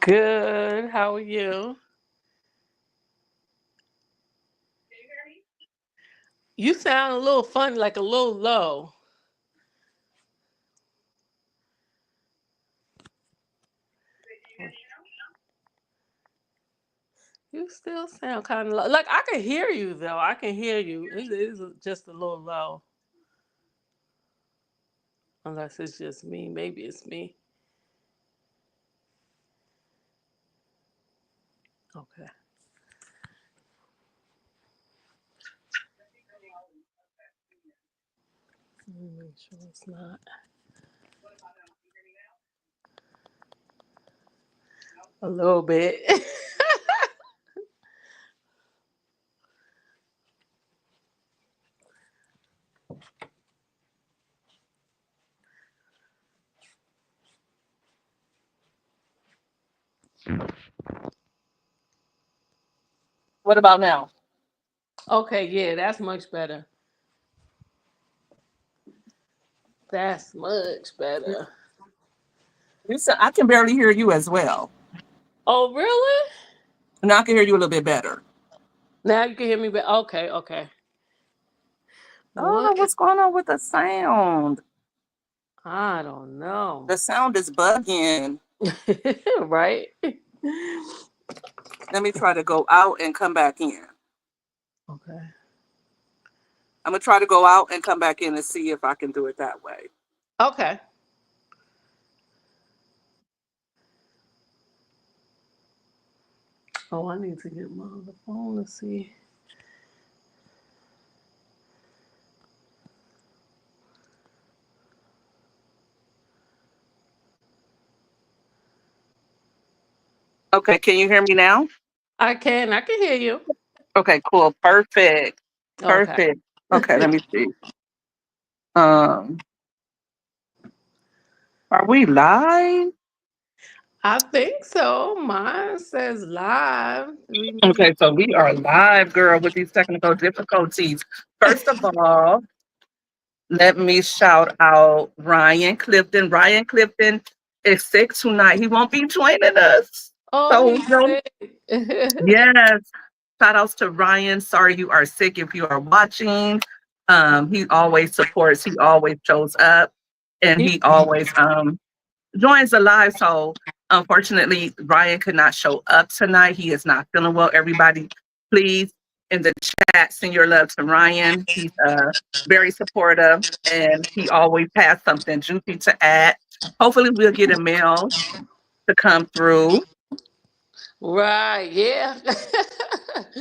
Good. How are you? You sound a little funny, like a little low. You still sound kind of low. Like I can hear you though. I can hear you. It is just a little low, unless it's just me. Maybe it's me. Okay. Let me make sure it's not. A little bit. What about now? Okay. Yeah, that's much better. That's much better. You said I can barely hear you as well. Oh, really? Now I can hear you a little bit better. Now you can hear me better. Okay. Okay. I don't know What? what's going on with the sound. I don't know. The sound is bugging. Right? Let me try to go out and come back in. Okay. I'm gonna try to go out and come back in and see if I can do it that way. Okay. Oh, I need to get my other phone to see. Okay, can you hear me now? I can. I can hear you. Okay, cool. Perfect. Okay. Perfect. Okay, let me see. Um, are we live? I think so. Mine says live. Okay, so we are live, girl, with these technical difficulties. First of all, let me shout out Ryan Clifton. Ryan Clifton is sick tonight. He won't be joining us. Oh, So, he's sick. yes, shout outs to Ryan. Sorry you are sick if you are watching. He always supports, he always shows up, and He- he always joins the live. So, unfortunately, Ryan could not show up tonight. He is not feeling well. Everybody, please, in the chat, send your love to Ryan. He's very supportive, and he always has something juicy to add. Hopefully, we'll get a mail to come through. right. Yeah.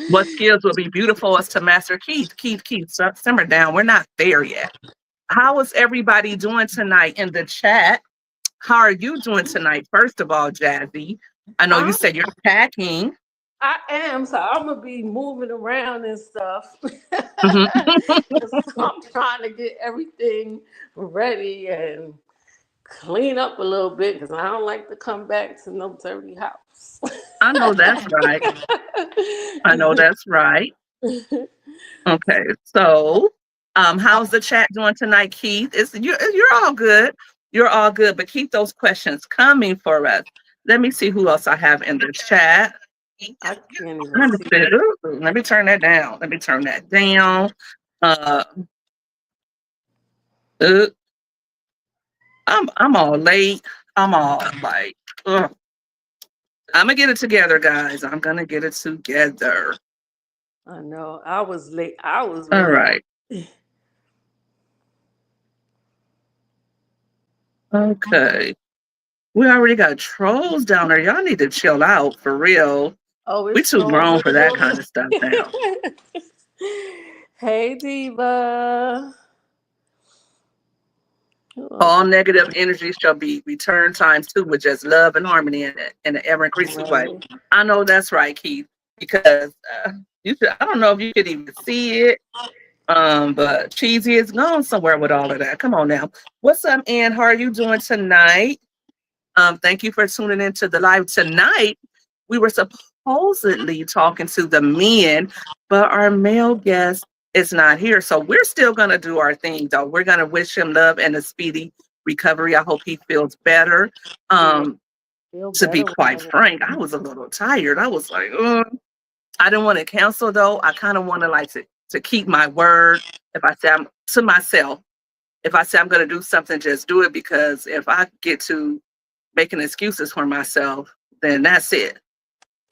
What skills will be beautiful is to master Keith. Keith, simmer down. We're not there yet. How is everybody doing tonight in the chat? How are you doing tonight? First of all, Jazzy, I know you I, said you're packing. I am. So I'm going to be moving around and stuff. Mhm. So I'm trying to get everything ready and clean up a little bit because I don't like to come back to no dirty house. I know that's right. I know that's right. Okay, so how's the chat doing tonight, Keith? You're all good. You're all good, but keep those questions coming for us. Let me see who else I have in the chat. I can't even Let me see. see. Ooh, let me turn that down. Let me turn that down. Uh, uh, I'm all late. I'm all like, ugh. I'm gonna get it together, guys. I'm gonna get it together. I know. I was late. I was All really. right. Okay. We already got trolls down there. Y'all need to chill out for real. Oh, We it's too trolls grown in for the that kind of stuff now. building. Hey, Diva. Who else? All negative energy shall be returned times two with just love and harmony in an ever increasing way. Right. I know that's right, Keith, because you should, I don't know if you could even see it. But Cheesy is gone somewhere with all of that. Come on now. What's up, Ann? How are you doing tonight? Thank you for tuning into the live tonight. We were supposedly talking to the men, but our male guest is not here. So we're still gonna do our thing though. We're gonna wish him love and a speedy recovery. I hope he feels better. Yeah. Um, Feel To be better quite when frank, I was a little tired. I was like, I didn't want to cancel though. I kind of want to like to keep my word. If I say I'm to myself, if I say I'm going to do something, just do it, because if I get to making excuses for myself, then that's it.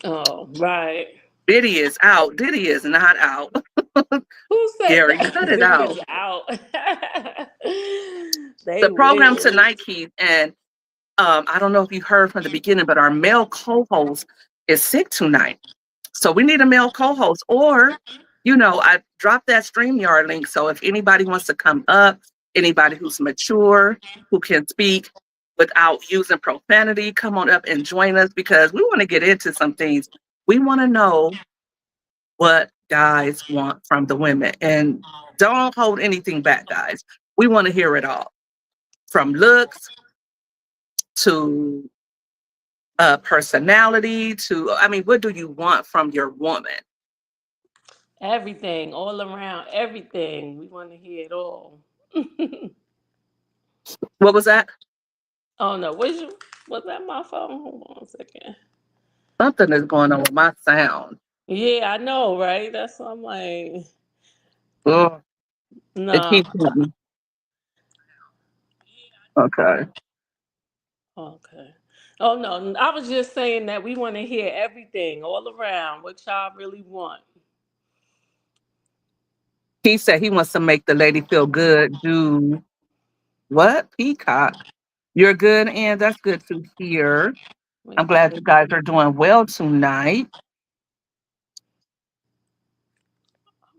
oh, right. Diddy is out. Diddy is not out. Who said Gary, that? cut it Diddy is out. out. They The program wish. tonight, Keith, and I don't know if you heard from the beginning, but our male co-host is sick tonight. So we need a male co-host, or, I dropped that StreamYard link. So if anybody wants to come up, anybody who's mature, who can speak without using profanity, come on up and join us, because we want to get into some things. We want to know what guys want from the women, and don't hold anything back, guys. We want to hear it all, from looks to personality to, I mean, what do you want from your woman? Everything, all around, everything. We want to hear it all. What was that? Oh no, was that my phone? Hold on a second. Something is going on with my sound. Yeah, I know, right? That's why I'm like, Ugh, it no. keeps happening. Okay. Okay. Oh no, I was just saying that we want to hear everything all around, what y'all really want. He said he wants to make the lady feel good. Do what? Peacock. You're good, and that's good to hear. I'm Wait, glad you guys are doing well tonight.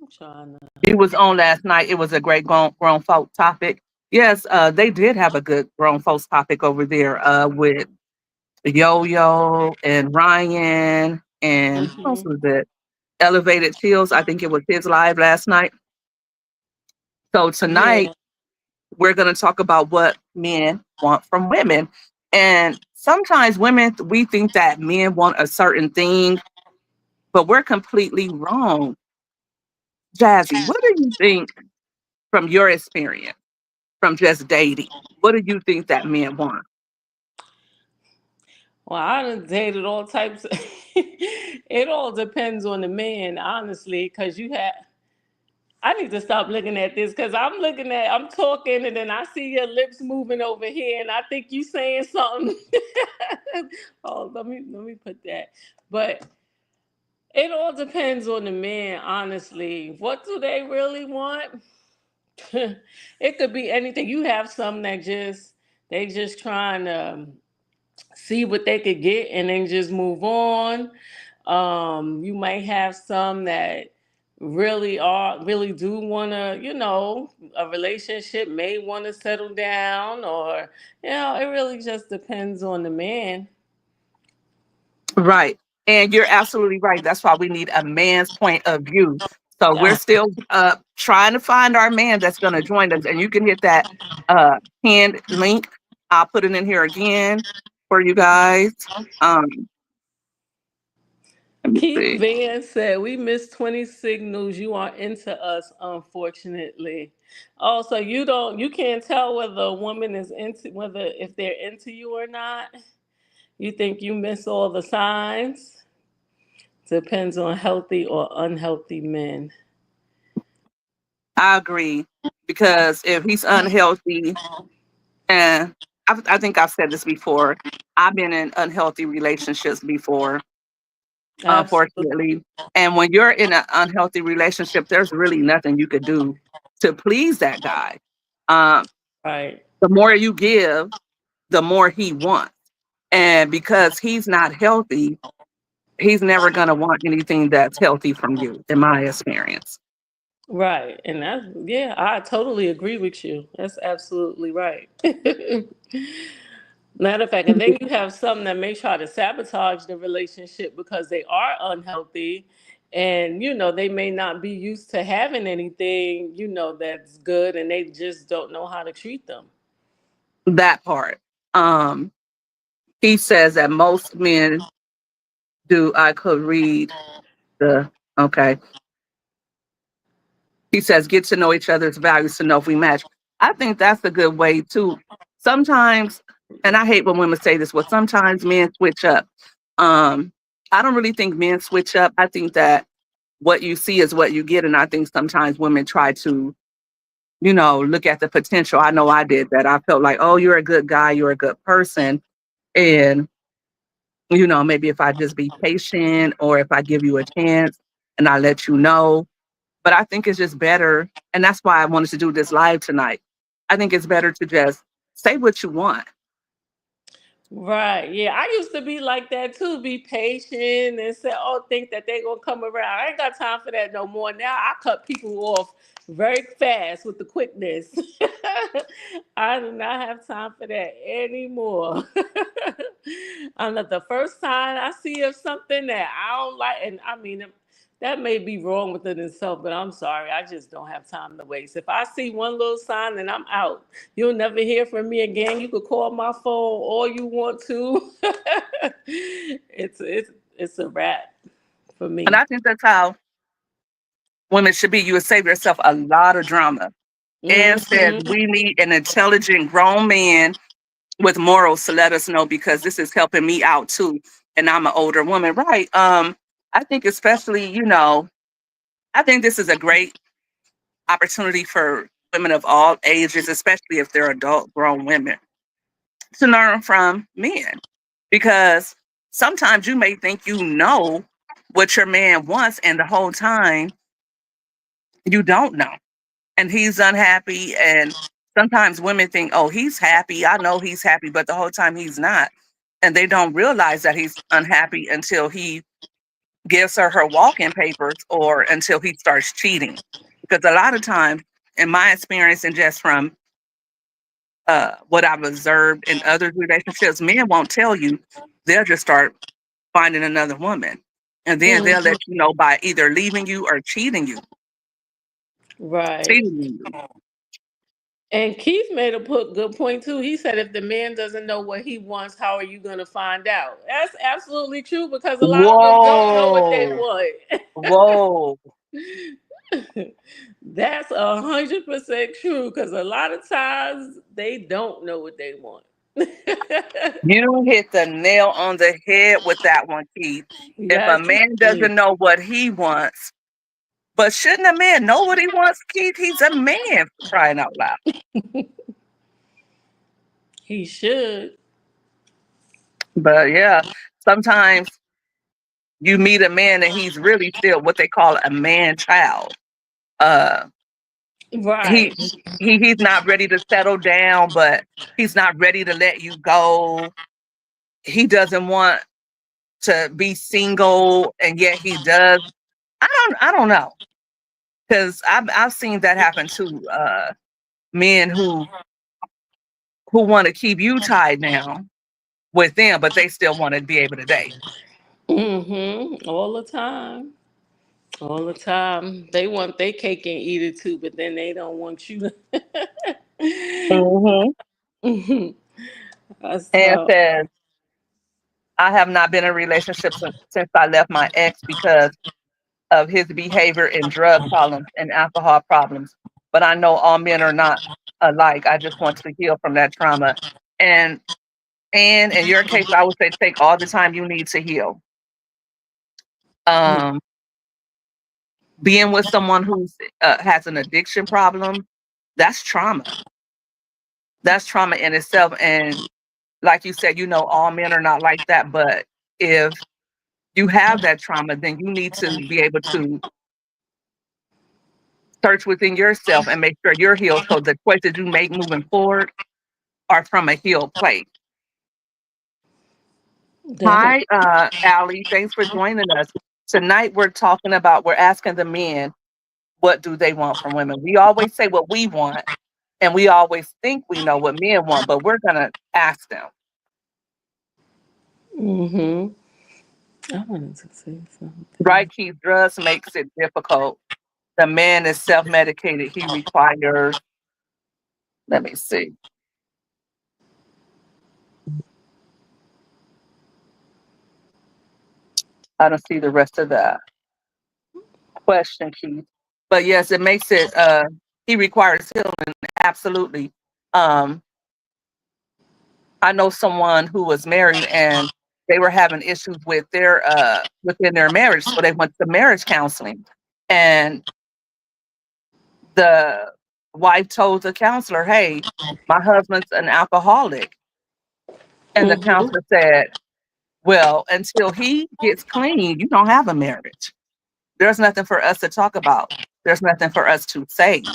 I'm trying to. He was on last night. It was a great grown folk topic. Yes, they did have a good grown folks topic over there with Yo Yo and Ryan, and who else Hmm. was it? Elevated Fields. I think it was his live last night. So tonight Yeah. we're going to talk about what men want from women. And sometimes women, we think that men want a certain thing, but we're completely wrong. Jazzy, what do you think from your experience, from just dating? What do you think that men want? Well, I done dated all types. It all depends on the man, honestly, because you have. I need to stop looking at this because I'm talking, and then I see your lips moving over here, and I think you saying something. Oh, let me put that. But it all depends on the man, honestly. What do they really want? It could be anything. You have some that they just trying to see what they could get and then just move on. You might have some that really do want to, a relationship, may want to settle down, or it really just depends on the man. Right. And you're absolutely right. That's why we need a man's point of view. So we're Ah, still trying to find our man that's going to join us. And you can hit that pinned link. I'll put it in here again for you guys. Um, Let me Keith see. Van said, "We missed 20 signals. You are into us, unfortunately." Oh, so you can't tell whether a woman is into, whether if they're into you or not. You think you miss all the signs? Depends on healthy or unhealthy men. I agree. Because if he's unhealthy, and I think I've said this before, I've been in unhealthy relationships before, Absolutely. unfortunately. And when you're in an unhealthy relationship, there's really nothing you could do to please that guy. Um, Right. the more you give, the more he wants. And because he's not healthy, he's never going to want anything that's healthy from you, in my experience. Right. And yeah, I totally agree with you. That's absolutely right. Matter of fact, and then you have some that may try to sabotage the relationship because they are unhealthy, and they may not be used to having anything, that's good, and they just don't know how to treat them. That part. Um, he says that most men do. I could read the, okay. He says, get to know each other's values to know if we match. I think that's a good way too. Sometimes and I hate when women say this, well, sometimes men switch up. Um, I don't really think men switch up. I think that what you see is what you get. And I think sometimes women try to, look at the potential. I know I did that. I felt like, oh, you're a good guy, you're a good person. And, maybe if I just be patient or if I give you a chance and I let you know. But I think it's just better. And that's why I wanted to do this live tonight. I think it's better to just say what you want. Right. Yeah. I used to be like that too. Be patient and say, oh, think that they gonna come around. I ain't got time for that no more. Now I cut people off very fast with the quickness. I do not have time for that anymore. I'm not the first time I see of something that I don't like, and I mean that may be wrong within itself, but I'm sorry. I just don't have time to waste. If I see one little sign, then I'm out. You'll never hear from me again. You could call my phone all you want to. It's a wrap for And me. I think that's how women should be. You would save yourself a lot of drama. And says Hmm. we need an intelligent grown man with morals to let us know because this is helping me out too. And I'm an older woman. Right. I think especially, I think this is a great opportunity for women of all ages, especially if they're adult grown women, to learn from men. Because sometimes you may think you know what your man wants, and the whole time you don't know. And he's unhappy. And sometimes women think, oh, he's happy. I know he's happy, but the whole time he's not. And they don't realize that he's unhappy until he gives her walk-in papers or until he starts cheating. Because a lot of times, in my experience, and just from what I've observed in other relationships, men won't tell you. They'll just start finding another woman. And then they'll let Hmm. you know by either leaving you or cheating you. Right. Cheating you. And Keith made a good point too. He said, if the man doesn't know what he wants, how are you going to find out? That's absolutely true because a lot of them don't know what they Whoa. want. Whoa. That's 100% true because a lot of times they don't know what they want. You hit the nail on the head with that one, Keith. If a Yes, he man did. doesn't know what he wants, but shouldn't a man know what he wants, Keith? He's a man, for crying out loud. He should. But yeah, sometimes you meet a man and he's really still what they call a man child. Uh, he Right. he's not ready to settle down, but he's not ready to let you go. He doesn't want to be single, and yet he does. I don't know. Because I've seen that happen to men who want to keep you tied down with them, but they still want to be able to date. All the time. All the time. They want their cake and eat it too, but then they don't want you to. Hmm. And So, says, I have not been in a relationship since I left my ex because of his behavior and drug problems and alcohol problems. But I know all men are not alike. I just want to heal from that trauma. And and in your case, I would say take all the time you need to heal. Um, Being with someone who's has an addiction problem, that's trauma. That's trauma in itself. And like you said, all men are not like that. But if you have that trauma, then you need to be able to search within yourself and make sure you're healed. So the choices you make moving forward are from a healed place. that, Hi, Allie. Thanks for joining us. Tonight we're asking the men, what do they want from women? We always say what we want, and we always think we know what men want, but we're gonna ask them. mm-hmm. I wanted to say Right, something. Keith? Drugs makes it difficult. The man is self-medicated. He requires, let me see. I don't see the rest of that question, Keith. But yes, it makes it he requires healing, absolutely. Um, I know someone who was married and they were having issues with their within their marriage, so they went to marriage counseling. And the wife told the counselor, "Hey, my husband's an alcoholic." And the Mm-hmm. counselor said, "Well, until he gets clean, you don't have a marriage. There's nothing for us to talk about. There's nothing for us to say.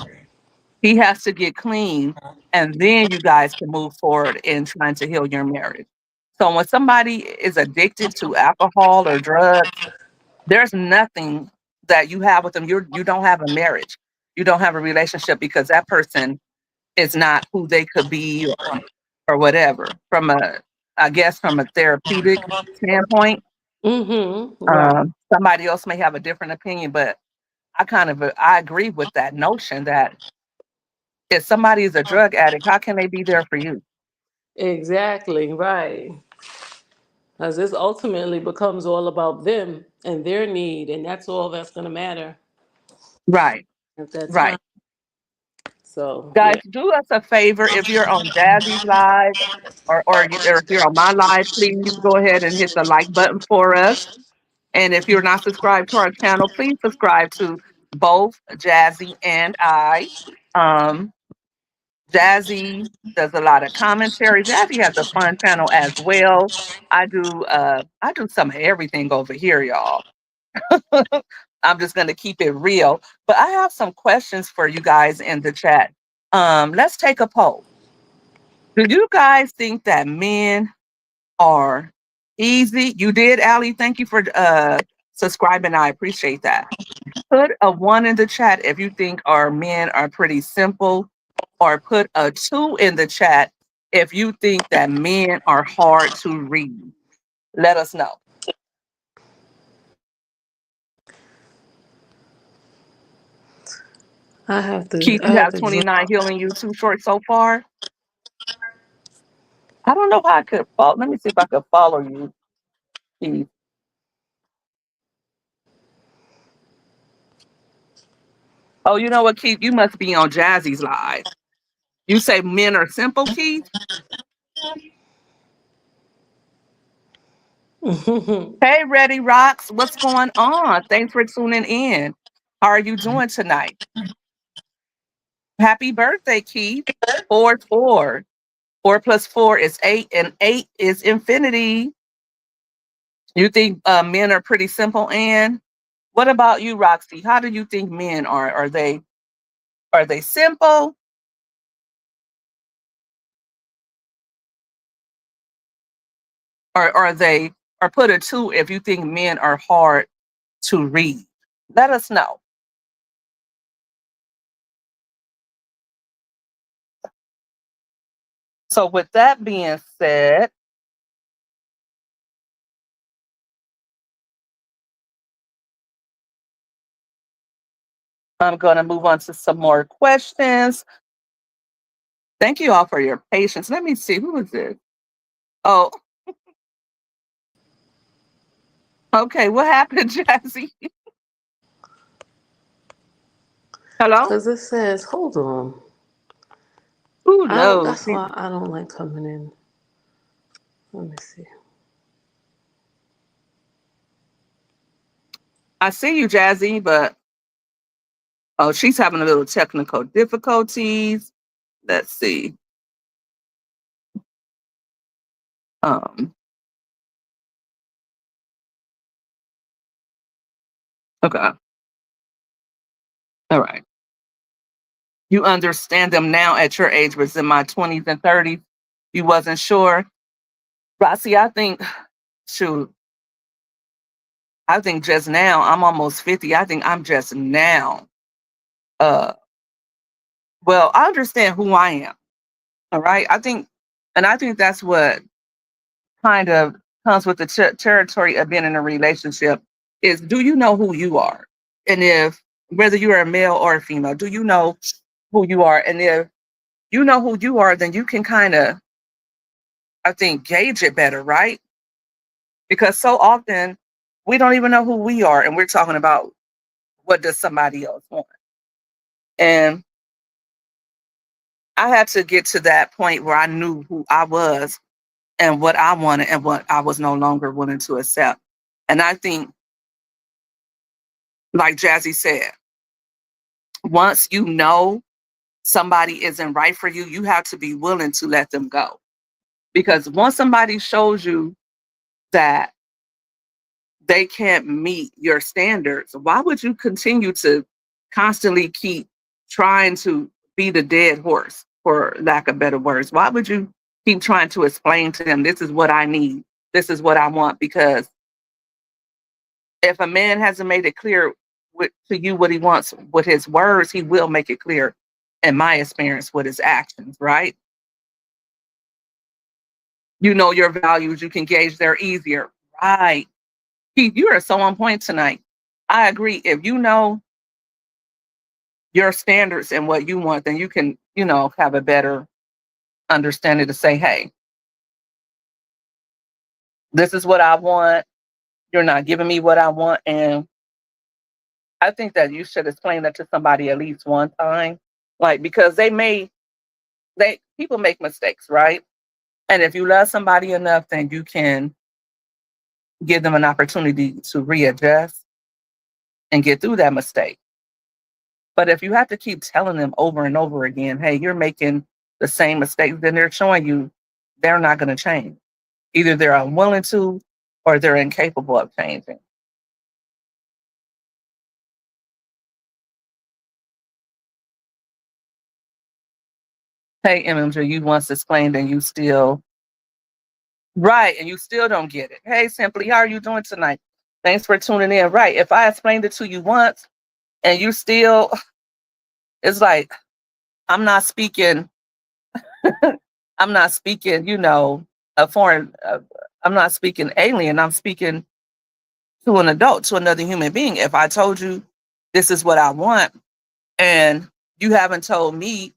He has to get clean, and then you guys can move forward in trying to heal your marriage." So when somebody is addicted to alcohol or drugs, there's nothing that you have with them. You don't have a marriage. You don't have a relationship because that person is not who they could be or whatever. From a, I guess from a therapeutic standpoint, Mm-hmm. Right. somebody else may have a different opinion, but I agree with that notion that if somebody is a drug addict, how can they be there for you? Exactly. Right. Because this ultimately becomes all about them and their need, and that's all that's going to matter Right, at that time. right. So, Guys, yeah. do us a favor if you're on Jazzy's live or if you're on my live, please go ahead and hit the like button for us. And if you're not subscribed to our channel, please subscribe to both Jazzy and I. Um, Jazzy does a lot of commentary. Jazzy has a fun channel as well. I do some of everything over here, y'all. I'm just gonna keep it real. But I have some questions for you guys in the chat. Let's take a poll. Do you guys think that men are easy? You did, Allie. Thank you for subscribing. I appreciate that. Put a 1 in the chat if you think our men are pretty simple, or put a 2 in the chat if you think that men are hard to read. Let us know. Keith, I you have have to 29 drop. healing you too short so far. I don't know how I could follow. Let me see if I could follow you, Keith. Oh, you know what, Keith? You must be on Jazzy's live. You say men are simple, Keith? Hey, Ready Rocks, what's going on? Thanks for tuning in. How are you doing tonight? Happy birthday, Keith. 4 4. 4 plus 4 is 8, and 8 is infinity. You think men are pretty simple, Ann? What about you, Roxy? How do you think men are? Are they simple? Or are they, or put a 2 if you think men are hard to read? Let us know. So with that being said, I'm going to move on to some more questions. Thank you all for your patience. Let me see, who is this? Oh, okay. What happened, Jazzy? Hello? Because it says, hold on. Who knows? That's why I don't like coming in. Let me see. I see you, Jazzy, but oh, she's having a little technical difficulties. Let's see. Um, okay. All right. You understand them now at your age, but in my 20s and 30s, you wasn't sure. Rossi, I think, shoot, I think just now, I'm almost 50. I think I'm just now. Uh, well, I understand who I am. All right. I think that's what kind of comes with the territory of being in a relationship is, do you know who you are? And if, whether you're a male or a female, do you know who you are? And if you know who you are, then you can kind of, I think, gauge it better, right? Because so often we don't even know who we are, and we're talking about what does somebody else want. And I had to get to that point where I knew who I was and what I wanted and what I was no longer willing to accept. And I think, like Jazzy said, once you know somebody isn't right for you, you have to be willing to let them go. Because once somebody shows you that they can't meet your standards, why would you continue to constantly keep trying to be the dead horse, for lack of better words? Why would you keep trying to explain to them, this is what I need, this is what I want? Because if a man hasn't made it clear to you what he wants with his words, he will make it clear, in my experience, with his actions, right? You know your values, you can gauge there easier. Right. Keith, you are so on point tonight. I agree. If you know your standards and what you want, then you can, have a better understanding to say, hey, this is what I want. You're not giving me what I want. And I think that you should explain that to somebody at least one time. Like, because people make mistakes, right? And if you love somebody enough, then you can give them an opportunity to readjust and get through that mistake. But if you have to keep telling them over and over again, hey, you're making the same mistakes, then they're showing you they're not going to change. Either they're unwilling to or they're incapable of changing. Hey, MMJ, you once explained and you still, right, and you still don't get it. Hey, Simply, how are you doing tonight? Thanks for tuning in. Right, if I explained it to you once and you still, it's like, I'm not speaking, I'm not speaking, a foreign, I'm not speaking alien, I'm speaking to an adult, to another human being. If I told you this is what I want and you haven't told me,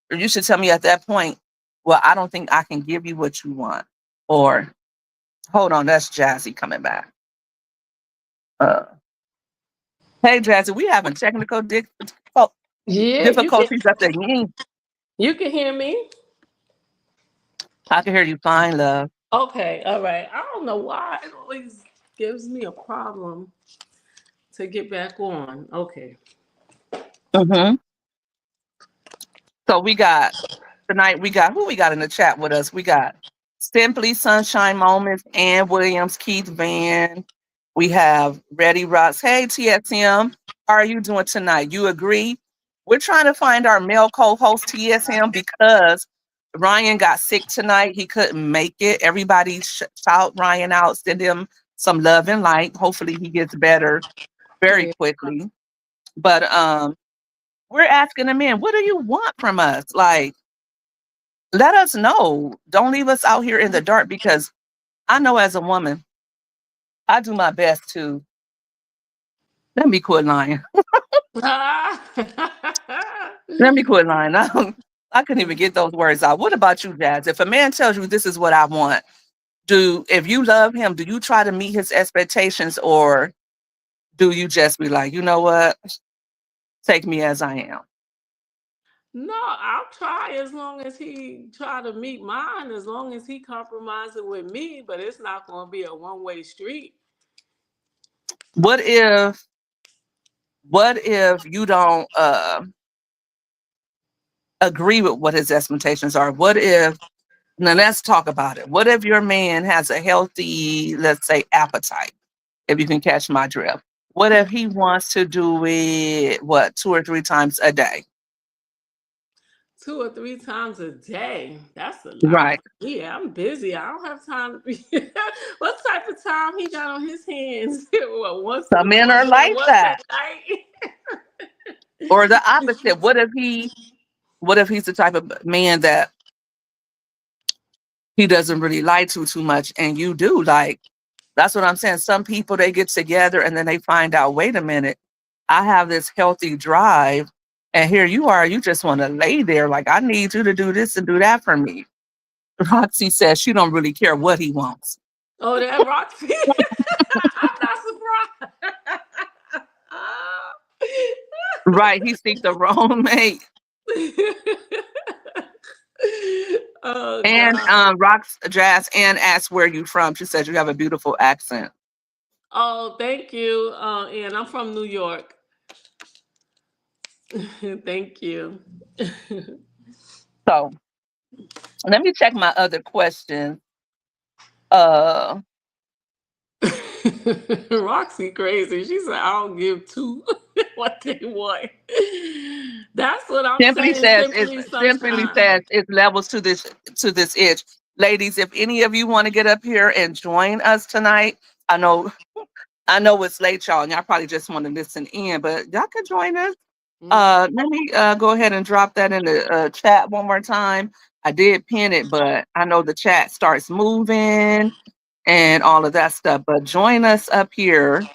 or you should tell me at that point, well, I don't think I can give you what you want. Or, hold on, that's Jazzy coming back. Hey, Jazzy, we having technical Yeah, difficulties at the end. you can hear me. I can hear you fine, love. Okay, all right. I don't know why it always gives me a problem to get back on. Okay. Mm-hmm. So tonight, who we got in the chat with us? We got Simply Sunshine Moments, Ann Williams, Keith Van. We have Ready Rocks. Hey, TSM, how are you doing tonight? You agree? We're trying to find our male co-host, TSM, because Ryan got sick tonight. He couldn't make it. Everybody shout Ryan out, send him some love and light. Hopefully he gets better very Yeah. quickly. But we're asking him in, what do you want from us? Like, let us know. Don't leave us out here in the dark, because I know as a woman, I do my best to, let me quit lying. Let me quit lying. I couldn't even get those words out. What about you, Jazz? If a man tells you this is what I want, if you love him, do you try to meet his expectations, or do you just be like, you know what? Take me as I am. No, I'll try as long as he try to meet mine, as long as he compromises with me, but it's not going to be a one-way street. What if you don't agree with what his expectations are? Now let's talk about it. What if your man has a healthy, let's say, appetite, if you can catch my drift? What if he wants to do it, 2 or 3 times a day? 2 or 3 times a day. That's a lot. Right. Yeah, I'm busy. I don't have time to be. What type of time he got on his hands? What, once in the Some men are morning and like once that. at night? Or the opposite. What if he's the type of man that he doesn't really like too much, and you do? Like, that's what I'm saying. Some people, they get together and then they find out, wait a minute, I have this healthy drive, and here you are, you just want to lay there. Like, I need you to do this and do that for me. Roxy says she don't really care what he wants. Oh, that Roxy. I'm not surprised. Right. He seeks the wrong mate. Oh And God. Rocks Jazz Ann asked where you from. She says you have a beautiful accent. Oh, thank you. And I'm from New York. Thank you. So let me check my other question. Uh, Roxy crazy. She said, I don't give two what they want. That's what I'm Simply saying. says it's Simply simply sunshine. says it's levels to this itch. Ladies, if any of you want to get up here and join us tonight, I know it's late, y'all, and y'all probably just want to listen in, but y'all can join us. Mhm. Let me go ahead and drop that in the chat one more time. I did pin it, but I know the chat starts moving and all of that stuff. But join us up here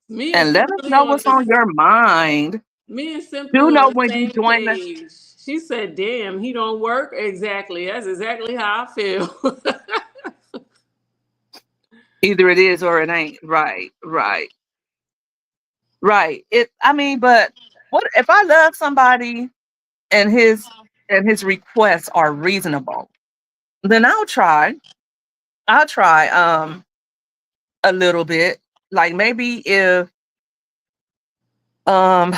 Me and and let us Simply know on what's on this. your mind. Me and Simply Do on know the when you same join us. page. She said, "Damn, he don't work." Exactly. That's exactly how I feel. Either it is or it ain't. Right, right, right. I mean, but what if I love somebody and his requests are reasonable? Then I'll try. I'll try a little bit. Like maybe if um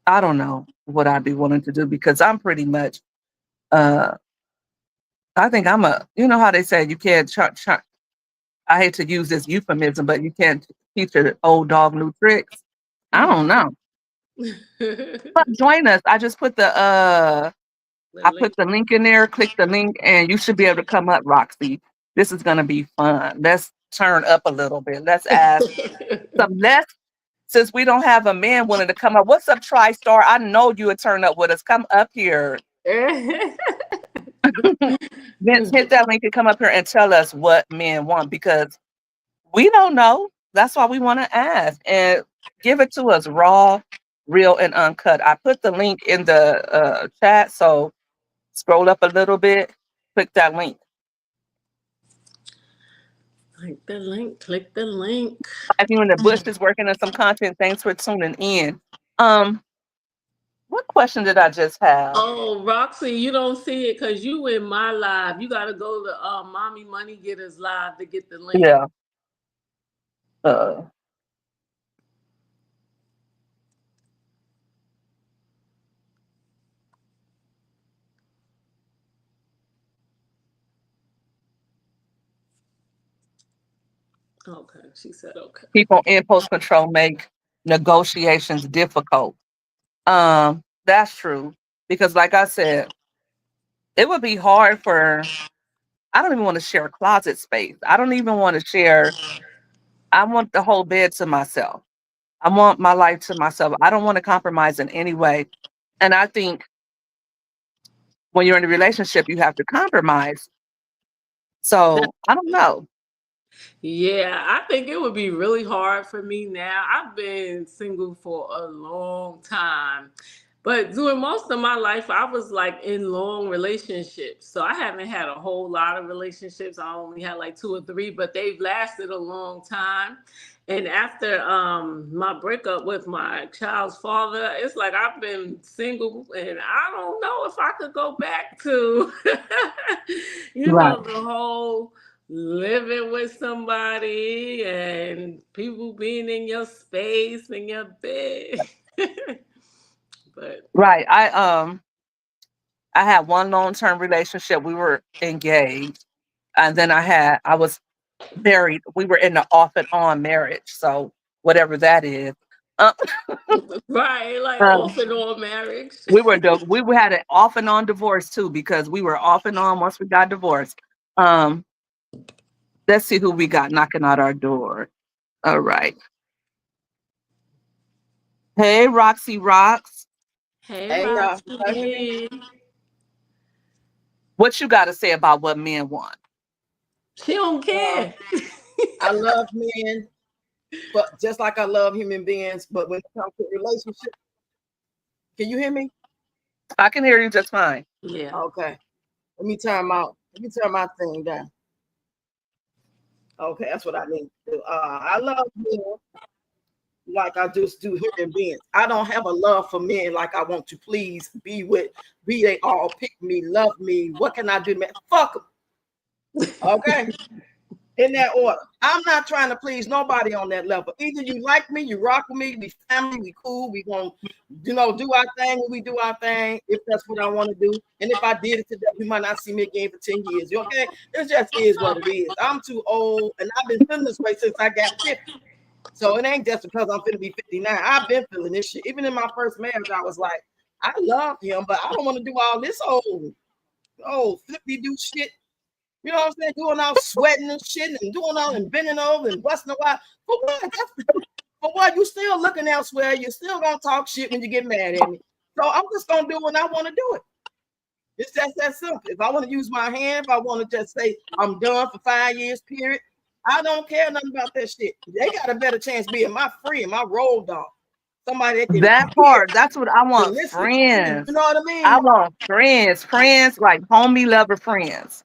I don't know what I'd be willing to do because I'm pretty much uh I think I'm a you know how they say you can't I hate to use this euphemism, but you can't teach an old dog new tricks. I don't Mhm. know. But join us. The I put link. the link in there, click the link, and you should be able to come up, Roxy. This is gonna be fun. Let's turn up a little bit. Let's ask some less since we don't have a man willing to come up. What's up, TriStar? I know you would turn up with us. Come up here. Vince, hit that link and come up here and tell us what men want because we don't know. That's why we want to ask and give it to us raw, real, and uncut. I put the link in the chat, so scroll up a little bit, click that link. Click the link. Click the link. If you in the bushes working on some content, thanks for tuning in. Um, what question did I just have? Oh, Roxy, you don't see it because you in my live. You gotta go to Mommy Money Getters live to get the link. Yeah. Uh, Okay, she said okay. People in post control make negotiations difficult. That's true because, like I said, it would be hard for. I don't even want to share closet space. I don't even want to share. I want the whole bed to myself. I want my life to myself. I don't want to compromise in any way. And I think when you're in a relationship, you have to compromise. So I don't know. Yeah, I think it would be really hard for me now. I've been single for a long time. But during most of my life, I was like in long relationships. So I haven't had a whole lot of relationships. I only had like two or three, but they've lasted a long time. And after my breakup with my child's father, it's like I've been single and I don't know if I could go back to, Right. the whole living with somebody and people being in your space in your bed. But Right. I had one long term relationship. We were engaged. And then I was married. We were in the off and on marriage. So whatever that is. Uh, right, like um, off and on marriage. we had an off and on divorce too because we were off and on once we got divorced. Um, let's see who we got knocking at our door. All right. Hey, Roxy Rocks. Hey Hey y'all, can y'all hear me? Roxy. What you got to say about what men want? She don't care. I love men, but just like I love human beings, but when it comes to relationship, can you hear me? I can hear you just fine. Yeah. Okay. Let me turn my thing down. Okay, that's what I need to do. I love men, like I just do human beings. I don't have a love for men like I want to please, be with, be they all pick me, love me. What can I do, man? Fuck them. Okay. In that order. I'm not trying to please nobody on that level. Either you like me, you rock with me, we family, we cool, we gonna, do our thing when we do our thing, if that's what I want to do. And if I did it today, you might not see me again for 10 years. You okay? It just is what it is. I'm too old, and I've been feeling this way since I got 50. So it ain't just because I'm finna be 59. I've been feeling this shit. Even in my first marriage, I was like, I love him, but I don't want to do all this old flippy do shit. You know what I'm saying? Doing all sweating and shit and doing all and bending over and busting a while. For what? For what? You still looking elsewhere. You're still gonna talk shit when you get mad at me. So I'm just gonna do when I want to do it. It's just that simple. If I want to use my hand, if I want to just say I'm done for 5 years, period, I don't care nothing about that shit. They got a better chance being my friend, my road dog. Somebody that can That hear part, that's what I and want. listen. You Friends. know what I I mean? want friends like homie lover friends.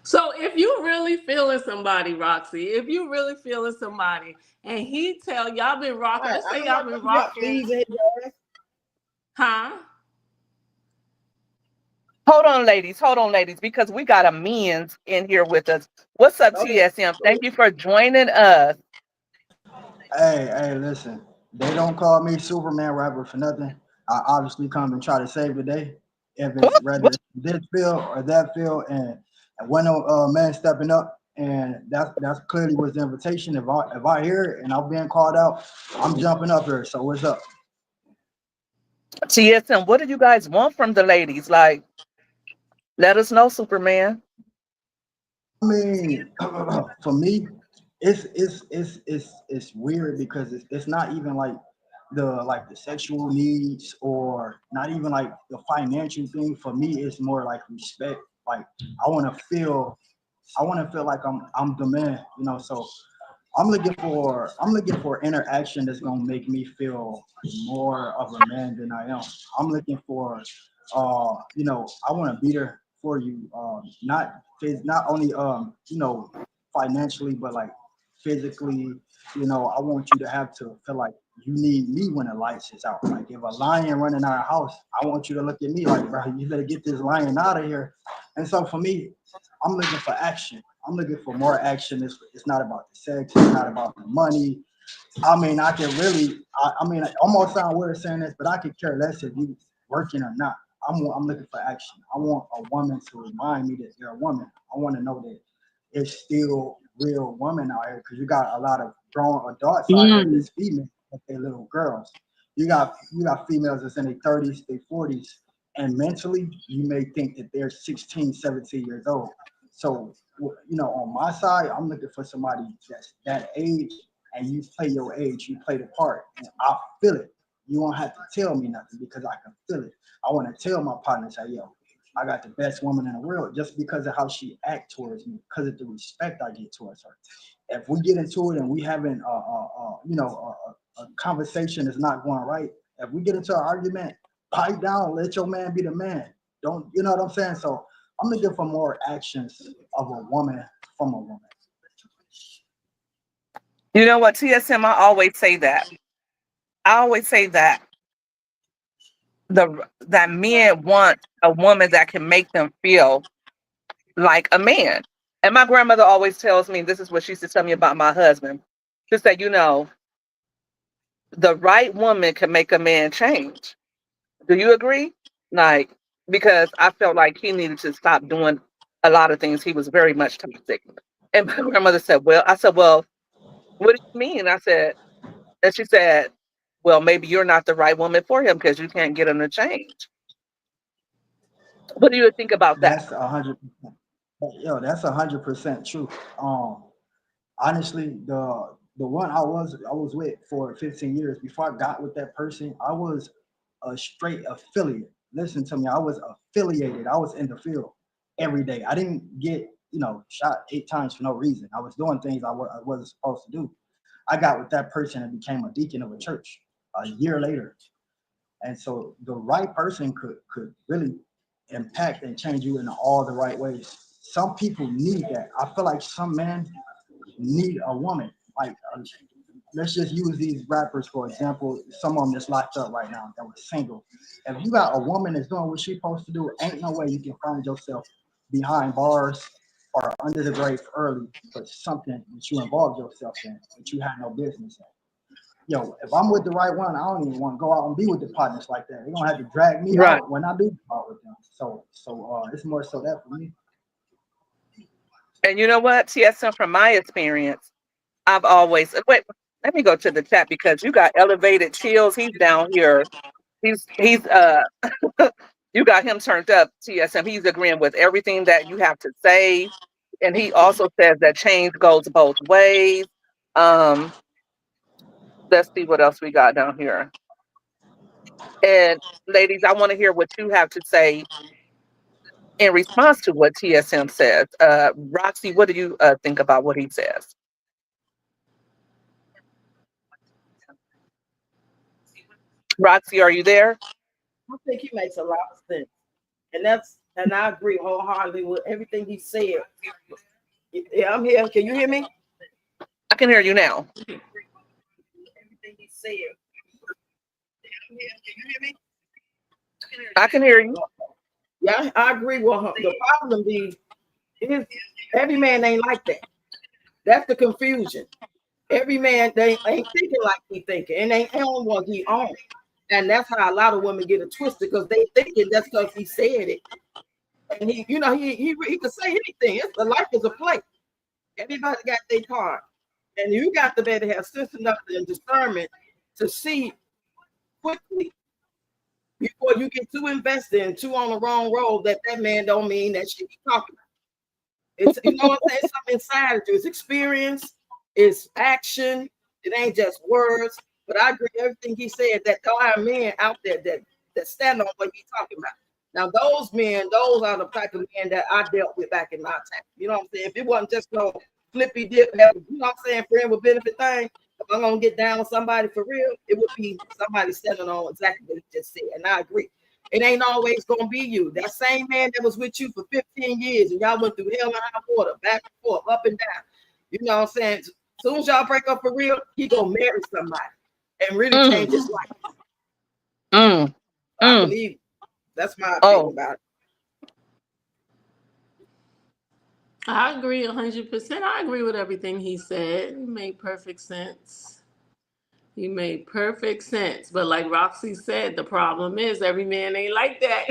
So if you really feeling somebody, Roxy, if you really feeling somebody, and he tell y'all been rocking, let's say I'm y'all not been gonna be up rocking, pleasing. huh? Hold on, ladies, because we got a men's in here with us. What's up, Go ahead. TSM? Thank you for joining us. Hey, listen. They don't call me Superman rapper for nothing. I obviously come and try to save the day. If it's whether it's this field or that field, and when a man stepping up, and that's clearly was the invitation. If I hear it and I'm being called out, I'm jumping up here. So what's up? TSM, what do you guys want from the ladies? Like, let us know, Superman. I mean, for me, it's weird because it's not even like the sexual needs or not even like the financial thing. For me, it's more like respect. Like I want to feel I want to feel like I'm the man, So I'm looking for interaction that's gonna make me feel more of a man than I am. I'm looking for I want to be there for you, not only financially, but like physically. I want you to have to feel like you need me when the lights is out. Like if a lion running our house, I want you to look at me like, bro, you better get this lion out of here. And so for me, I'm looking for action. I'm looking for more action. It's not about the sex. It's not about the money. I mean, I can really, I mean, I almost sound weird saying this, but I could care less if you working or not. I'm looking for action. I want a woman to remind me that you're a woman. I want to know that it's still real women out here because you got a lot of grown adults out here Mm. that's female, but they're little girls. You got females that's in their 30s, their 40s, and mentally you may think that they're 16, 17 years old. So on my side, I'm looking for somebody that's that age, and you play your age, you play the part, and I feel it. You won't have to tell me nothing because I can feel it. I want to tell my partner, say, yo, I got the best woman in the world just because of how she act towards me, because of the respect I get towards her. If we get into it and we having a conversation that's not going right, if we get into an argument, pipe down, let your man be the man. Don't, you know what I'm saying? So I'm looking for more actions of a woman from a woman. You know what, TSM, I always say that. I always say that that men want a woman that can make them feel like a man. And my grandmother always tells me, this is what she used to tell me about my husband. She said, the right woman can make a man change. Do you agree? Like, because I felt like he needed to stop doing a lot of things. He was very much toxic. And my grandmother said, I said, well, what do you mean? And she said, well, maybe you're not the right woman for him because you can't get him to change. What do you think about that? That's 100%. That's 100% true. Honestly, the one I was with for 15 years before I got with that person, I was a straight affiliate. Listen to me, I was affiliated. I was in the field every day. I didn't get shot 8 times for no reason. I was doing things I wasn't supposed to do. I got with that person and became a deacon of a church a year later. And so the right person could really impact and change you in all the right ways. Some people need that. I feel like some men need a woman, like let's just use these rappers for example. Some of them that's locked up right now that was single. If you got a woman that's doing what she's supposed to do, ain't no way you can find yourself behind bars or under the grave early for something that you involved yourself in that you had no business in. Yo, if I'm with the right one, I don't even want to go out and be with the partners like that. They're gonna have to drag me Right. out when I do go out with them. So it's more so that for me. And you know what, TSM, from my experience, I've always wait. Let me go to the chat because you got Elevated Chills. He's down here. He's you got him turned up, TSM. He's agreeing with everything that you have to say. And he also says that change goes both ways. Let's see what else we got down here. And ladies, I want to hear what you have to say in response to what TSM says. Roxy, what do you think about what he says? Roxy, are you there? I think he makes a lot of sense. And I agree wholeheartedly with everything he said. Yeah, I'm here. Can you hear me? I can hear you now. Everything he said. Can you hear me? I can hear you. Yeah, I agree with him. The problem is every man ain't like that. That's the confusion. Every man they ain't thinking like he thinking, and they own what he owns. And that's how a lot of women get it twisted because they thinking that's because he said it. And he could say anything. The life is a play. Everybody got their part. And you got to be able to have sense enough and discernment to see quickly before you get too invested and too on the wrong road that man don't mean that shit he talking about. It's, you know what I'm saying? It's something inside of you. It's experience, it's action. It ain't just words. But I agree with everything he said, that there are men out there that stand on what he's talking about. Now, those are the type of men that I dealt with back in my time. You know what I'm saying? If it wasn't just no flippy dip, you know what I'm saying, friend with benefit thing, if I'm going to get down with somebody for real, it would be somebody standing on exactly what he just said. And I agree. It ain't always going to be you. That same man that was with you for 15 years and y'all went through hell and high water, back and forth, up and down. You know what I'm saying? As soon as y'all break up for real, he going to marry somebody and really change his life. I believe it. That's my opinion about it. I agree 100%. I agree with everything he said. It made perfect sense. He made perfect sense. But like Roxy said, the problem is every man ain't like that.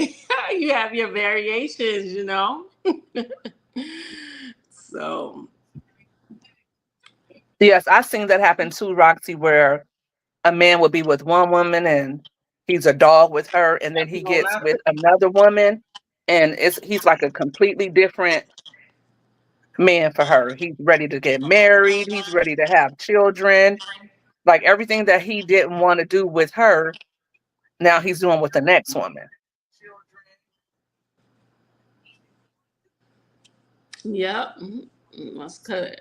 You have your variations, you know? So. Yes, I've seen that happen too, Roxy, where a man will be with one woman and he's a dog with her, and then he gets with another woman and he's like a completely different man for her. He's ready to get married. He's ready to have children. Like everything that he didn't want to do with her, now he's doing with the next woman. Yep. That's good.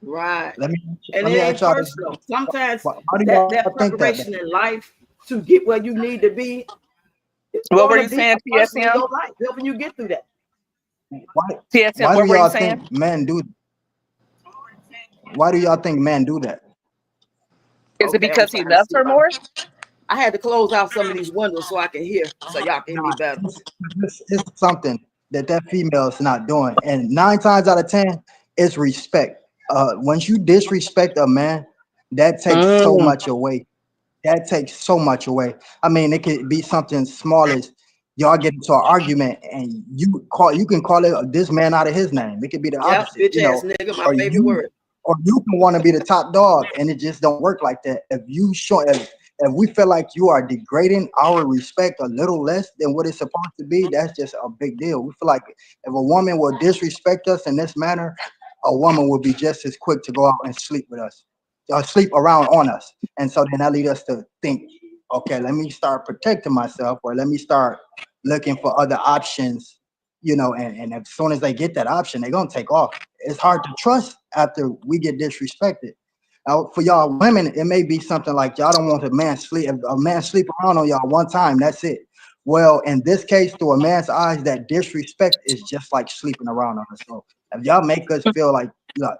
Right. Let me And it ain't personal. Sometimes that preparation in life to get where you need to be. What were you saying, TSM? Helping you get through that. Why TSM, do y'all think men do? Why do y'all think men do that? Is it because he loves her more? I had to close out some of these windows so I can hear, so y'all can hear me better. It's something that female is not doing, and 9 times out of 10, it's respect. Once you disrespect a man, that takes so much away. That takes so much away. I mean, it could be something small as y'all get into an argument and you can call it this man out of his name. It could be the opposite. Bitch ass nigga, my favorite word. Or you can want to be the top dog, and it just don't work like that. If we feel like you are degrading our respect a little less than what it's supposed to be, that's just a big deal. We feel like if a woman will disrespect us in this manner, a woman will be just as quick to go out and sleep with us, or sleep around on us. And so then that leads us to think, okay, let me start protecting myself, or let me start looking for other options, you know, and as soon as they get that option, they're gonna take off. It's hard to trust after we get disrespected. Now, for y'all women, it may be something like y'all don't want a man sleep. If a man sleep around on y'all one time, that's it. Well, in this case, through a man's eyes, that disrespect is just like sleeping around on us. So if y'all make us feel like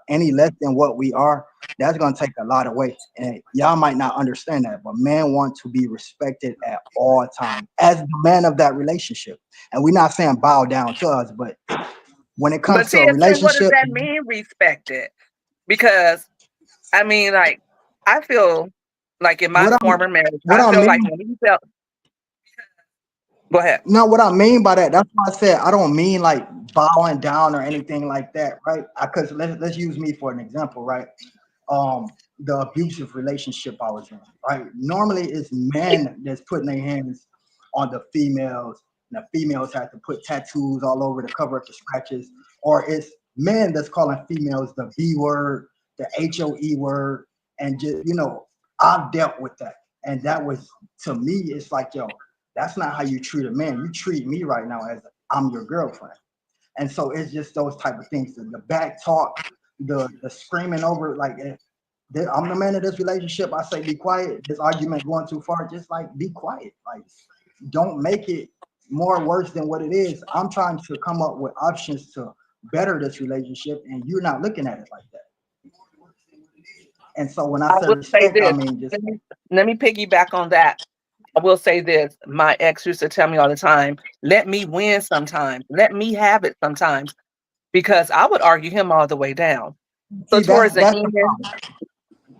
any less than what we are, that's gonna take a lot of weight. And y'all might not understand that, but men want to be respected at all times as the man of that relationship. And we're not saying bow down to us, but when it But comes to a TSM, what does relationship, that mean, respected? Because I mean, like, I feel like in my what I'm former marriage, what I I feel like mean when he felt. Go ahead. No, what I mean by that, that's why I said I don't mean like bowing down or anything like that, right? Because let's use me for an example, right? The abusive relationship I was in, right? Normally it's men that's putting their hands on the females, and the females have to put tattoos all over to cover up the scratches, or it's men that's calling females the B word, the HOE word, and just I've dealt with that, and that was to me, it's like that's not how you treat a man. You treat me right now as I'm your girlfriend. And so it's just those type of things. The back talk, the screaming over, like if I'm the man of this relationship, I say be quiet. This argument going too far, just like be quiet. Like don't make it more worse than what it is. I'm trying to come up with options to better this relationship, and you're not looking at it like that. And so when I I say will say respect, I this. mean just Let me piggyback on that. I will say this. My ex used to tell me all the time, let me win sometimes. Let me have it sometimes. Because I would argue him all the way down. So see towards the that's the end, problem.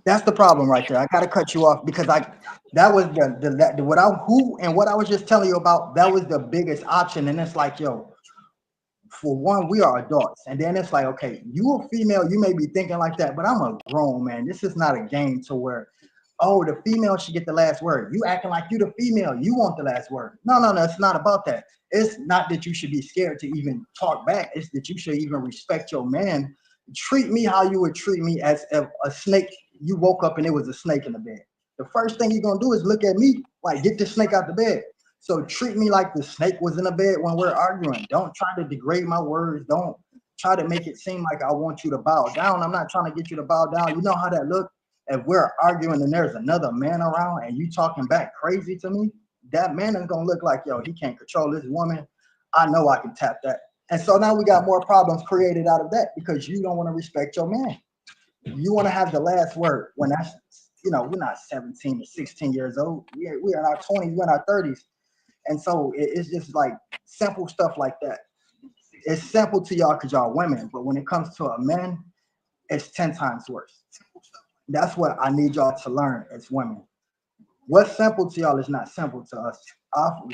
That's the problem right there. I got to cut you off because that was the what I who and what I was just telling you about. That was the biggest option, and it's like, for one, we are adults, and then it's like, okay, you a female, you may be thinking like that, but I'm a grown man. This is not a game to where, oh, the female should get the last word. You acting like you the female, you want the last word. No, it's not about that. It's not that you should be scared to even talk back. It's that you should even respect your man. Treat me how you would treat me as if a snake. You woke up and it was a snake in the bed. The first thing you're gonna do is look at me like, get this snake out the bed. So treat me like the snake was in the bed when we're arguing. Don't try to degrade my words. Don't try to make it seem like I want you to bow down. I'm not trying to get you to bow down. You know how that look? If we're arguing and there's another man around and you talking back crazy to me, that man is gonna look like, he can't control this woman. I know I can tap that. And so now we got more problems created out of that because you don't want to respect your man. You want to have the last word when that's, we're not 17 or 16 years old. We're in our 20s, we're in our 30s. And so it's just like simple stuff like that. It's simple to y'all because y'all women, but when it comes to a man, it's 10 times worse. That's what I need y'all to learn as women. What's simple to y'all is not simple to us.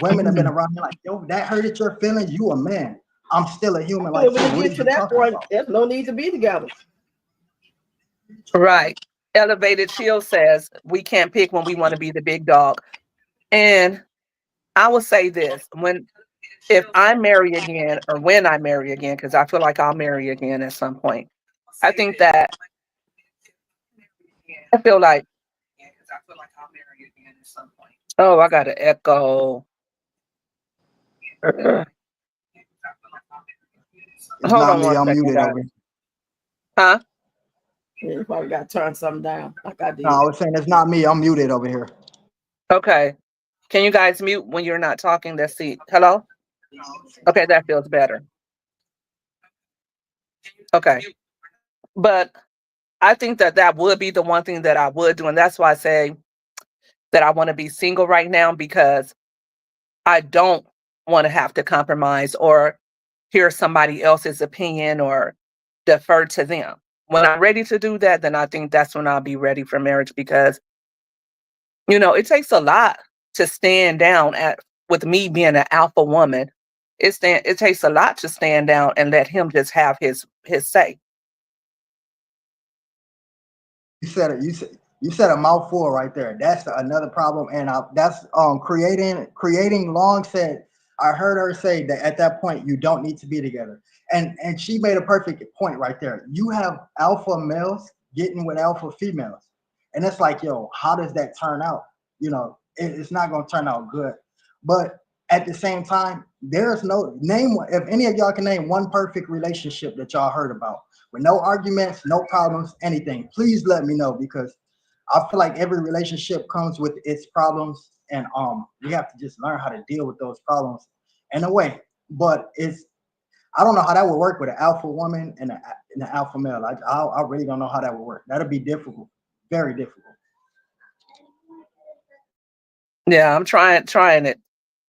Women have been around me like, that hurted your feelings. You a man. I'm still a human like When you. we What are get to you that talking point, about? there's no need to be together. right. Elevated Chill says we can't pick when we want to be the big dog. And I will say this, if I marry again or when I marry again, because I feel like I'll marry again at some point. I think that I feel like oh, I got an echo. Ugh. It's Hold not on me. one I'm second, muted guys. over here. Huh? Yeah, you probably got to turn something down like I did. No, I was saying it's not me. I'm muted over here. Okay. Can you guys mute when you're not talking? Let's see. Hello? Okay, that feels better. Okay. But I think that would be the one thing that I would do. And that's why I say that I want to be single right now because I don't want to have to compromise or hear somebody else's opinion or defer to them. When I'm ready to do that, then I think that's when I'll be ready for marriage because, it takes a lot to stand down with me being an alpha woman. It takes a lot to stand down and let him just have his say. You said it. You said a mouthful right there. That's another problem, and that's creating. Long said. I heard her say that at that point you don't need to be together, and she made a perfect point right there. You have alpha males getting with alpha females, and it's like, how does that turn out? It's not going to turn out good. But at the same time, there's no name. If any of y'all can name one perfect relationship that y'all heard about with no arguments, no problems, anything, please let me know because I feel like every relationship comes with its problems, and we have to just learn how to deal with those problems in a way. But I don't know how that would work with an alpha woman and an alpha male. I really don't know how that would work. That'll be difficult, very difficult. Yeah, I'm trying it.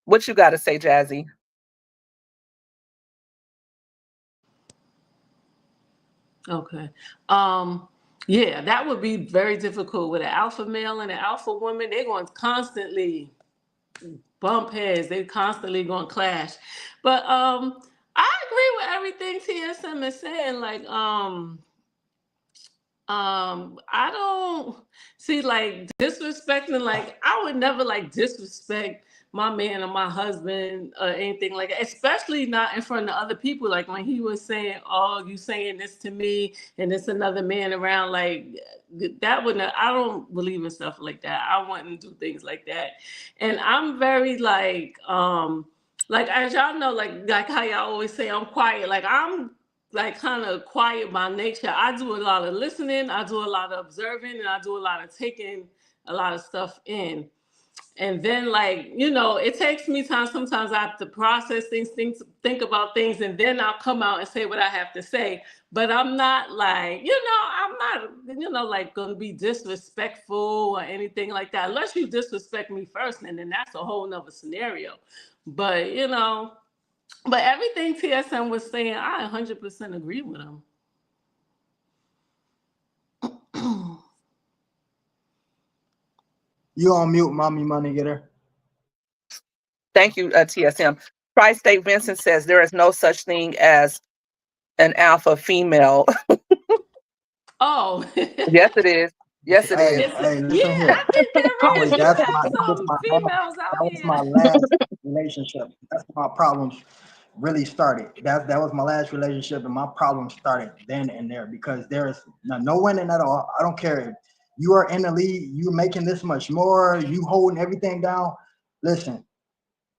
What you got to say, Jazzy? Okay. Yeah, that would be very difficult with an alpha male and an alpha woman. They're going to constantly bump heads. They're constantly going to clash. But I agree with everything TSM is saying. Like, I don't see like disrespecting. Like, I would never like disrespect my man or my husband or anything like that, especially not in front of other people. Like when he was saying, "Oh, you saying this to me," and it's another man around. Like that wouldn't. I don't believe in stuff like that. I wouldn't do things like that. And I'm very like as y'all know, like how y'all always say I'm quiet. Like I'm like kind of quiet by nature. I do a lot of listening, I do a lot of observing, and I do a lot of taking a lot of stuff in. And then like, you know, it takes me time. Sometimes I have to process things, think about things, and then I'll come out and say what I have to say. But I'm not like, I'm not, like gonna be disrespectful or anything like that. Unless you disrespect me first, and then that's a whole nother scenario. But but everything TSM was saying, I 100% agree with him. You on mute, mommy money getter. Thank you, TSM. Tri-State Vincent says there is no such thing as an alpha female. Oh. Yes, it is. Yes, it is. Hey, listen here. I think there is. That was my last relationship. That's my problems really started. That was my last relationship, and my problems started then and there because there is no winning at all. I don't care if you are in the league, you're making this much more, you holding everything down. Listen,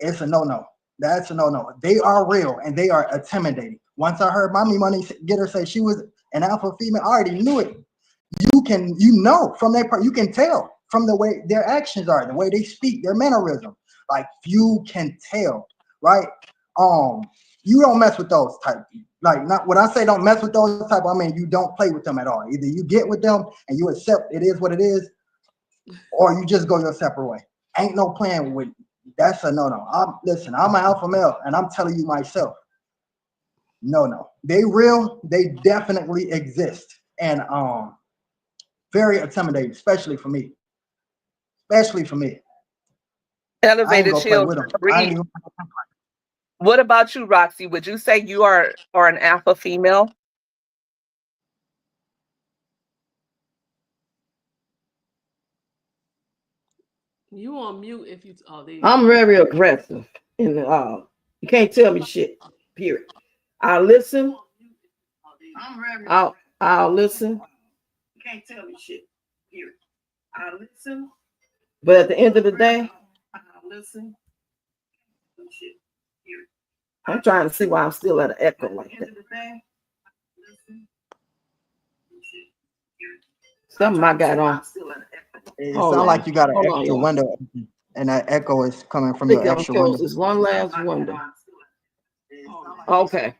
it's a no-no. That's a no-no. They are real and they are intimidating. Once I heard Mommy Money Getter say she was an alpha female, I already knew it. You know from their part, you can tell from the way their actions are, the way they speak, their mannerism. Like you can tell, right? You don't mess with those type. Like not when I say don't mess with those type, I mean you don't play with them at all. Either you get with them and you accept it is what it is, or you just go your separate way. Ain't no playing with. That's a no-no. Listen, I'm an alpha male, and I'm telling you myself, no. They real. They definitely exist, and very intimidating, especially for me. Elevated children. What about you, Roxy? Would you say you are an alpha female? You on mute if you. Oh, there you I'm very aggressive, and you can't tell me shit. Period. I'll listen. I'll listen. You can't tell me shit. Period. I'll listen. But at the end of the day, I'll listen. Shit. Period. I'm trying to see why I'm still at an echo like that. Something I got on. It sounds like you got an extra window, and that echo is coming from your extra window. There's one last window. Okay.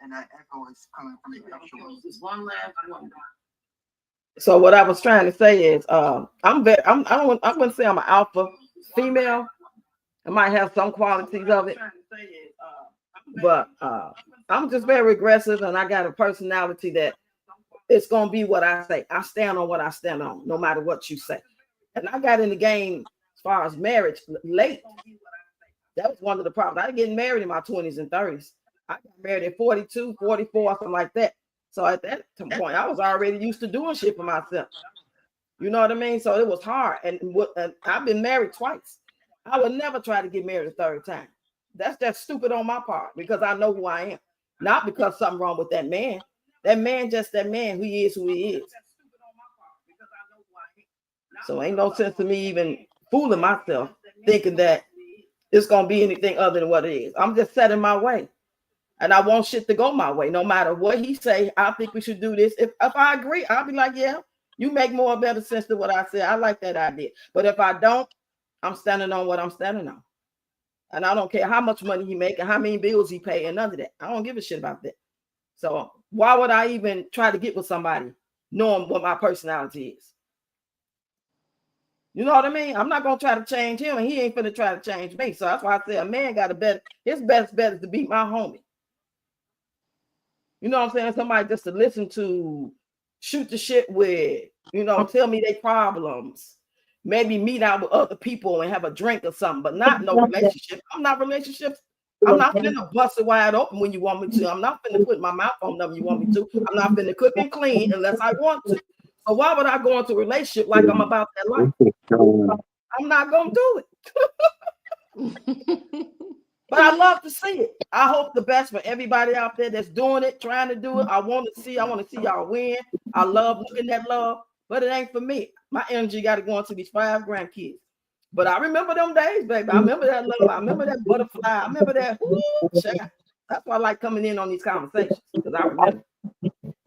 And that echo is coming from your extra window. There's one last window. So what I was trying to say is, I wouldn't say I'm an alpha female. I might have some qualities of it, but I'm just very aggressive, and I got a personality that it's gonna be what I say. I stand on what I stand on, no matter what you say. And I got in the game as far as marriage late. That was one of the problems. I didn't get married in my 20s and 30s. I got married at 42, 44, something like that. So at that point, I was already used to doing shit for myself. You know what I mean? So it was hard. And I've been married twice. I would never try to get married a third time. That's just stupid on my part because I know who I am. Not because something wrong with that man. That man, just that man, who he is, who he is. So ain't no sense to me even fooling myself, thinking that it's going to be anything other than what it is. I'm just set in my way. And I want shit to go my way. No matter what he say, I think we should do this. If I agree, I'll be like, yeah, you make more better sense than what I said. I like that idea. But if I don't, I'm standing on what I'm standing on. And I don't care how much money he make and how many bills he pay and none of that. I don't give a shit about that. So why would I even try to get with somebody knowing what my personality is? You know what I mean? I'm not gonna try to change him, and he ain't finna try to change me. So that's why I say a man got a bet. His best bet is to be my homie. You know what I'm saying? Somebody just to listen to, shoot the shit with, you know, tell me their problems. Maybe meet out with other people and have a drink or something, but not no relationship. I'm not relationships. I'm not finna bust it wide open when you want me to. I'm not finna put my mouth on them you want me to. I'm not finna cook and clean unless I want to. So why would I go into a relationship like I'm about that life? I'm not gonna do it. But I love to see it. I hope the best for everybody out there that's doing it, trying to do it. I want to see y'all win. I love looking at love, but it ain't for me. My energy got to go into these 5 grandkids. But I remember them days, baby. I remember that love. I remember that butterfly. I remember that. That's why I like coming in on these conversations, because I remember.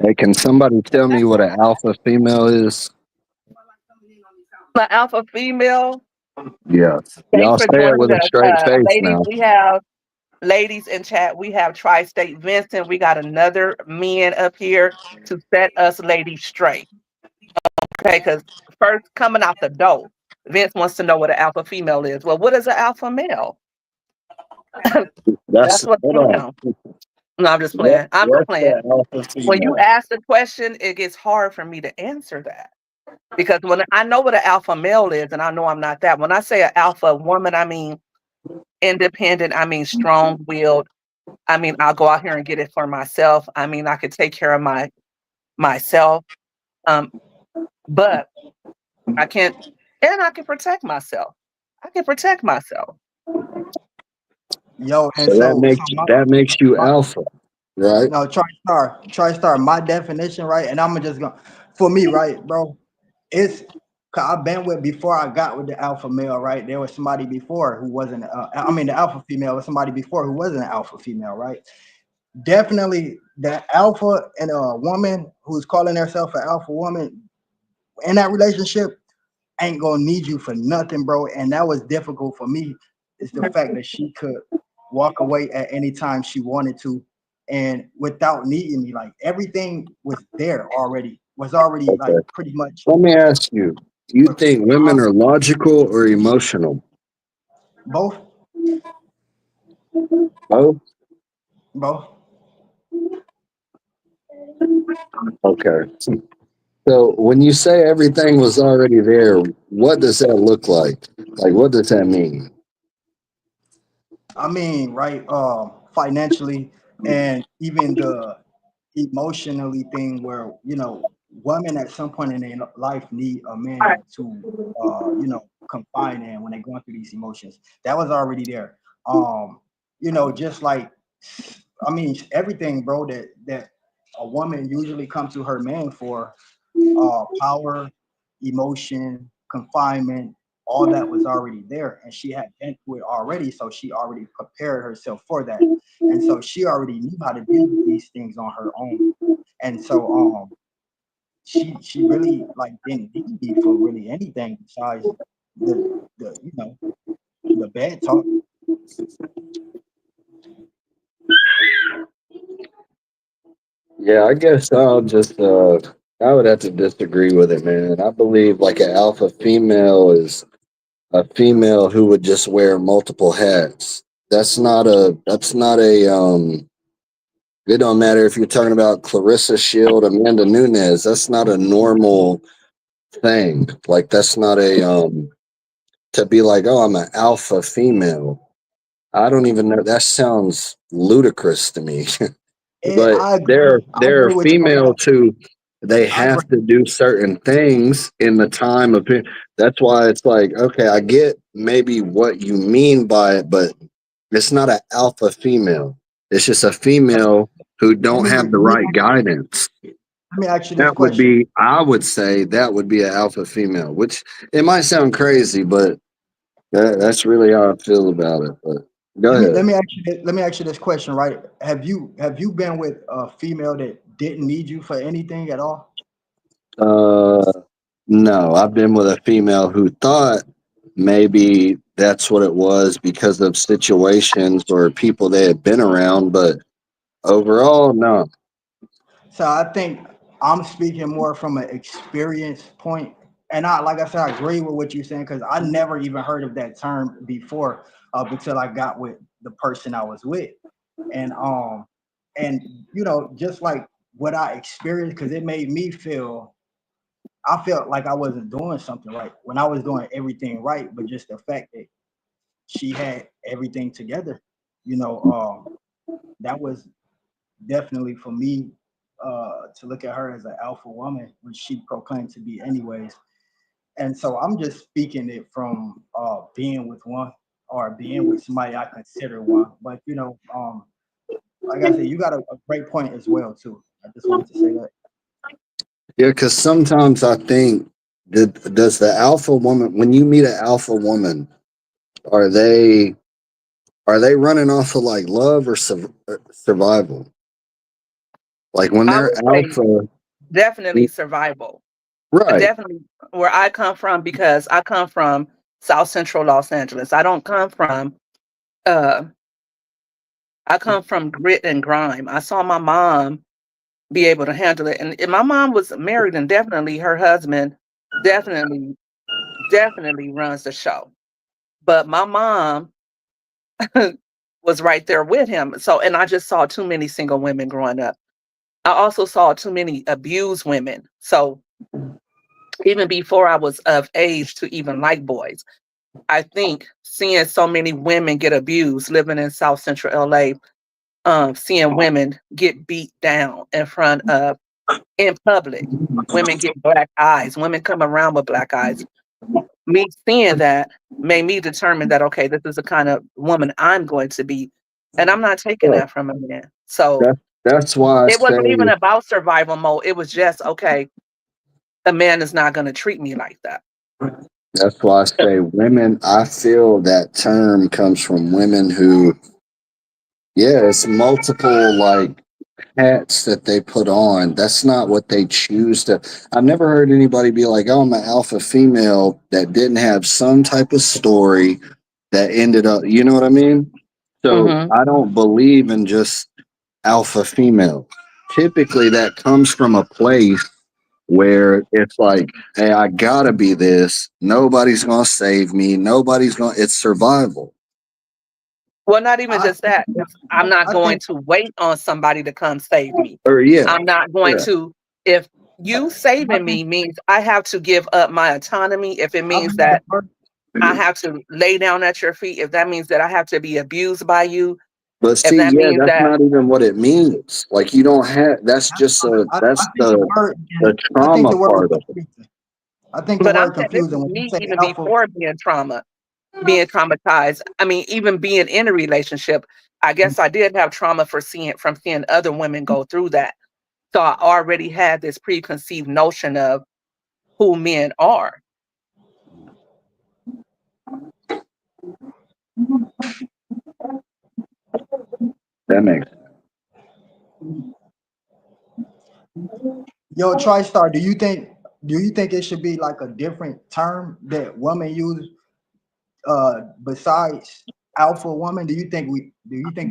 Hey, can somebody tell me what an alpha female is? The alpha female. Yeah. Thanks Y'all for say it joining with a us, straight face ladies. now. We have ladies in chat. We have Tri-State Vincent. We got another man up here to set us ladies straight. Okay, because first coming out the door, Vince wants to know what an alpha female is. Well, what is an alpha male? That's what hold I on. know. No, I'm just playing. I'm just playing. When you ask the question, it gets hard for me to answer that. Because when I know what an alpha male is, and I know I'm not that. When I say an alpha woman, I mean independent, I mean strong-willed. I mean, I'll go out here and get it for myself. I mean, I could take care of myself. But I can't, and I can protect myself. I can protect myself. Yo, and So that makes you my, alpha, right? no, TriStar. My definition, right? And I'm just gonna, for me, right, bro. It's, cause I've been with, before I got with the alpha male, right? There was somebody before who wasn't. The alpha female was somebody before who wasn't an alpha female, right? Definitely, the alpha and a woman who's calling herself an alpha woman in that relationship ain't gonna need you for nothing, bro. And that was difficult for me. Is the fact that she could walk away at any time she wanted to, and without needing me, like everything was there already. Was already Okay. like pretty much. Let me ask you, do you think women are logical or emotional? Both. Both? Both. Okay. So when you say everything was already there, what does that look like? Like, what does that mean? I mean, right, financially and even the emotionally thing where, women at some point in their life need a man to, confide in when they're going through these emotions. That was already there. Just like, everything, bro, that a woman usually comes to her man for, power, emotion, confinement, all that was already there, and she had been through it already, so she already prepared herself for that, and so she already knew how to deal with these things on her own, and so she really like didn't need me for really anything besides the bad talk. Yeah, I guess I would have to disagree with it, man. I believe like an alpha female is a female who would just wear multiple hats. That's not a it don't matter if you're talking about Clarissa Shield, Amanda Nunes, that's not a normal thing. Like that's not to be like, oh, I'm an alpha female. I don't even know. That sounds ludicrous to me. But I they're agree. I they're agree with you on female that. too. They I agree. have to do certain things in the time of. That's why it's like, okay, I get maybe what you mean by it, but it's not an alpha female. It's just a female who Let don't me have the right guidance. let me ask you this That would question. be, I would say, that would be an alpha female. Which it might sound crazy, but that's really how I feel about it. But go Let me ahead. let me ask you let me ask you this question, right? Have you been with a female that didn't need you for anything at all? Uh, no, I've been with a female who thought maybe that's what it was because of situations or people they had been around, but overall, no. So I think I'm speaking more from an experience point, and I, like I said, I agree with what you're saying because I never even heard of that term before until I got with the person I was with, and um, and just like what I experienced, because it made me feel, I felt like I wasn't doing something right when I was doing everything right, but just the fact that she had everything together, that was definitely for me to look at her as an alpha woman, which she proclaimed to be anyways. And so I'm just speaking it from being with one or being with somebody I consider one. But like I said, you got a great point as well too. I just wanted to say that. Yeah, because sometimes I think does the alpha woman when you meet an alpha woman, are they running off of like love or survival? Like when I they're would say alpha, definitely survival. right? Definitely where I come from, because I come from South Central Los Angeles. Uh I come from grit and grime. I saw my mom be able to handle it. And my mom was married, and definitely her husband definitely definitely runs the show. But my mom was right there with him. So, and I just saw too many single women growing up. I also saw too many abused women. So even before I was of age to even like boys, I think seeing so many women get abused living in South Central LA, seeing women get beat down in public, women get black eyes, women come around with black eyes. Me seeing that made me determine that, okay, this is the kind of woman I'm going to be. And I'm not taking Right. that from a man. So That's why I it say wasn't even about survival mode. It was just, okay, a man is not going to treat me like that. women. I feel that term comes from women who, yeah, it's multiple like hats that they put on. That's not what they choose to. I've never heard anybody be like, "Oh, I'm an alpha female," that didn't have some type of story that ended up. You know what I mean? So Hmm. I don't believe in just alpha female. Typically, that comes from a place where it's like, hey, I gotta be this. Nobody's gonna save me. Nobody's gonna. It's survival. Well, not even I just that. I'm not I going think to wait on somebody to come save me. Or yeah, I'm not going yeah. to, if you I saving think me means I have to give up my autonomy, if it I means believe the that first. I have to lay down at your feet, if that means that I have to be abused by you, But if see, that yeah, means that's that, not even what it means. Like you don't have. That's just a. I That's think the word. the I think trauma the word part of it. confusing. I think the but I'm word saying this confusing is when you me say even alpha. before being traumatized. I mean, even being in a relationship, I guess I did have trauma from seeing other women go through that. So I already had this preconceived notion of who men are. That makes. Yo, TriStar, do you think it should be like a different term that women use besides alpha woman? Do you think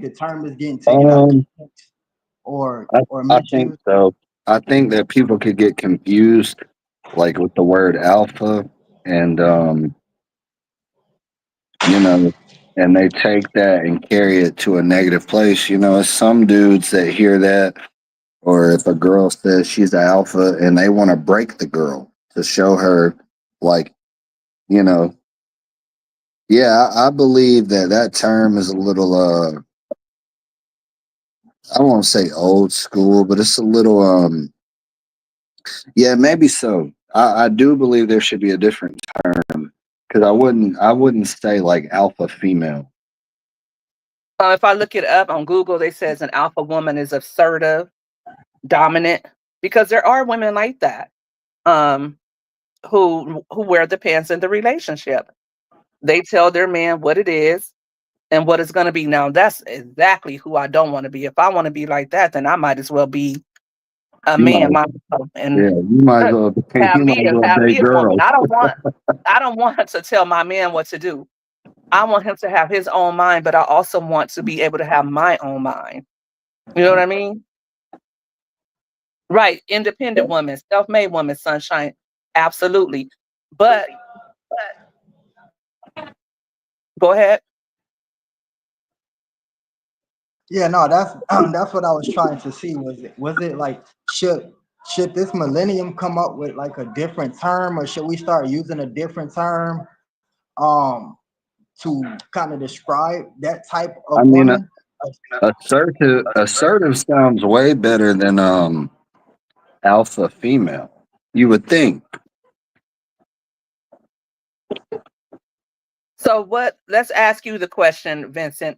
the term is getting taken out of Um, context or I, or I think misused? so. I think that people could get confused, like with the word alpha, and you know, and they take that and carry it to a negative place. You know, it's some dudes that hear that, or if a girl says she's an alpha, and they want to break the girl to show her, like, you know, yeah, I believe that that term is a little, I won't say old school, but it's a little, yeah, maybe so. I do believe there should be a different term because I wouldn't say like alpha female. If I look it up on Google, they says an alpha woman is assertive, dominant, because there are women like that, um, who wear the pants in the relationship. They tell their man what it is and what it's going to be. Now, that's exactly who I don't want to be. If I want to be like that, then I might as well be a You might, man myself yeah, and you might as well, you might as well have date me a woman. girls. I don't want to tell my man what to do. I want him to have his own mind, but I also want to be able to have my own mind. You know what I mean? Right, independent woman, self-made woman, sunshine, absolutely. But go ahead. Yeah, no, that's that's what I was trying to see. Was it like should this millennium come up with like a different term, or should we start using a different term um to kind of describe that type I of mean, woman? assertive sounds way better than alpha female. You would think. So let's ask you the question, Vincent.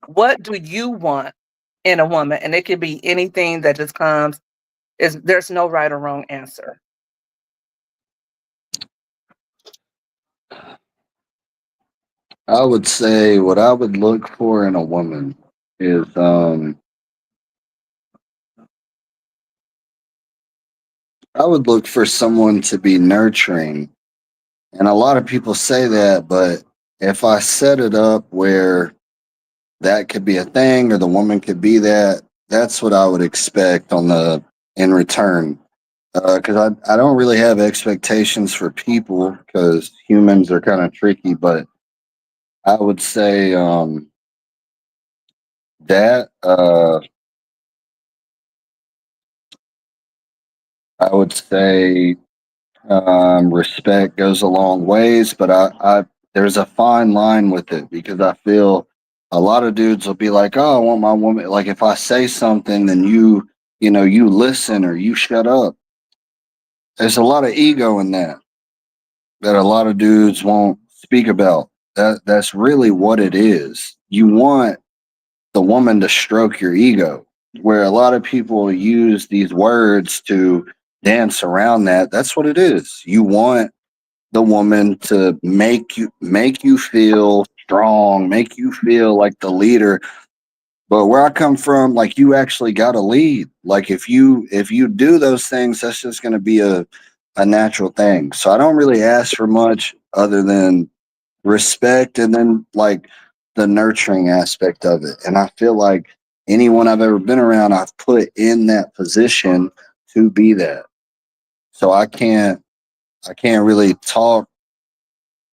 What do you want in a woman? And it could be anything that just comes, there's no right or wrong answer. I would say what I would look for in a woman is I would look for someone to be nurturing. And a lot of people say that, but if I set it up where that could be a thing or the woman could be that, that's what I would expect on the in return. Because I don't really have expectations for people because humans are kind of tricky, but I would say that I would say respect goes a long ways, but I there's a fine line with it because I feel a lot of dudes will be like, "Oh, I want my woman." Like if I say something, then you know, you listen or you shut up. There's a lot of ego in that that a lot of dudes won't speak about. That's really what it is. You want the woman to stroke your ego, where a lot of people use these words to dance around that. That's what it is. You want the woman to make you feel strong, make you feel like the leader. But where I come from, like you actually got to lead. Like if you do those things, that's just going to be a natural thing. So I don't really ask for much other than respect and then like the nurturing aspect of it. And I feel like anyone I've ever been around, I've put in that position to be that. So I can't really talk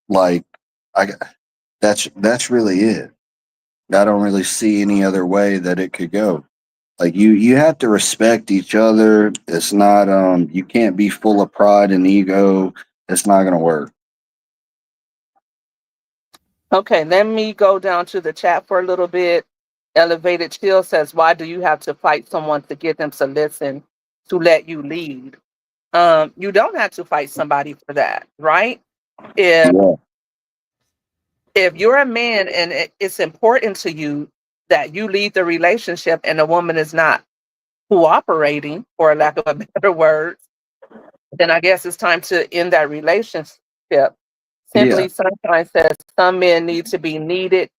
like I that's really it. I don't really see any other way that it could go. Like you have to respect each other. It's not you can't be full of pride and ego. It's not gonna work. Okay, let me go down to the chat for a little bit. Elevated Chill says, why do you have to fight someone to get them to listen, to let you lead? You don't have to fight somebody for that, right? If Yeah. if you're a man and it's important to you that you lead the relationship and the woman is not cooperating, for lack of a better word, then I guess it's time to end that relationship. Yeah. Simply Sunshine says some men need to be needed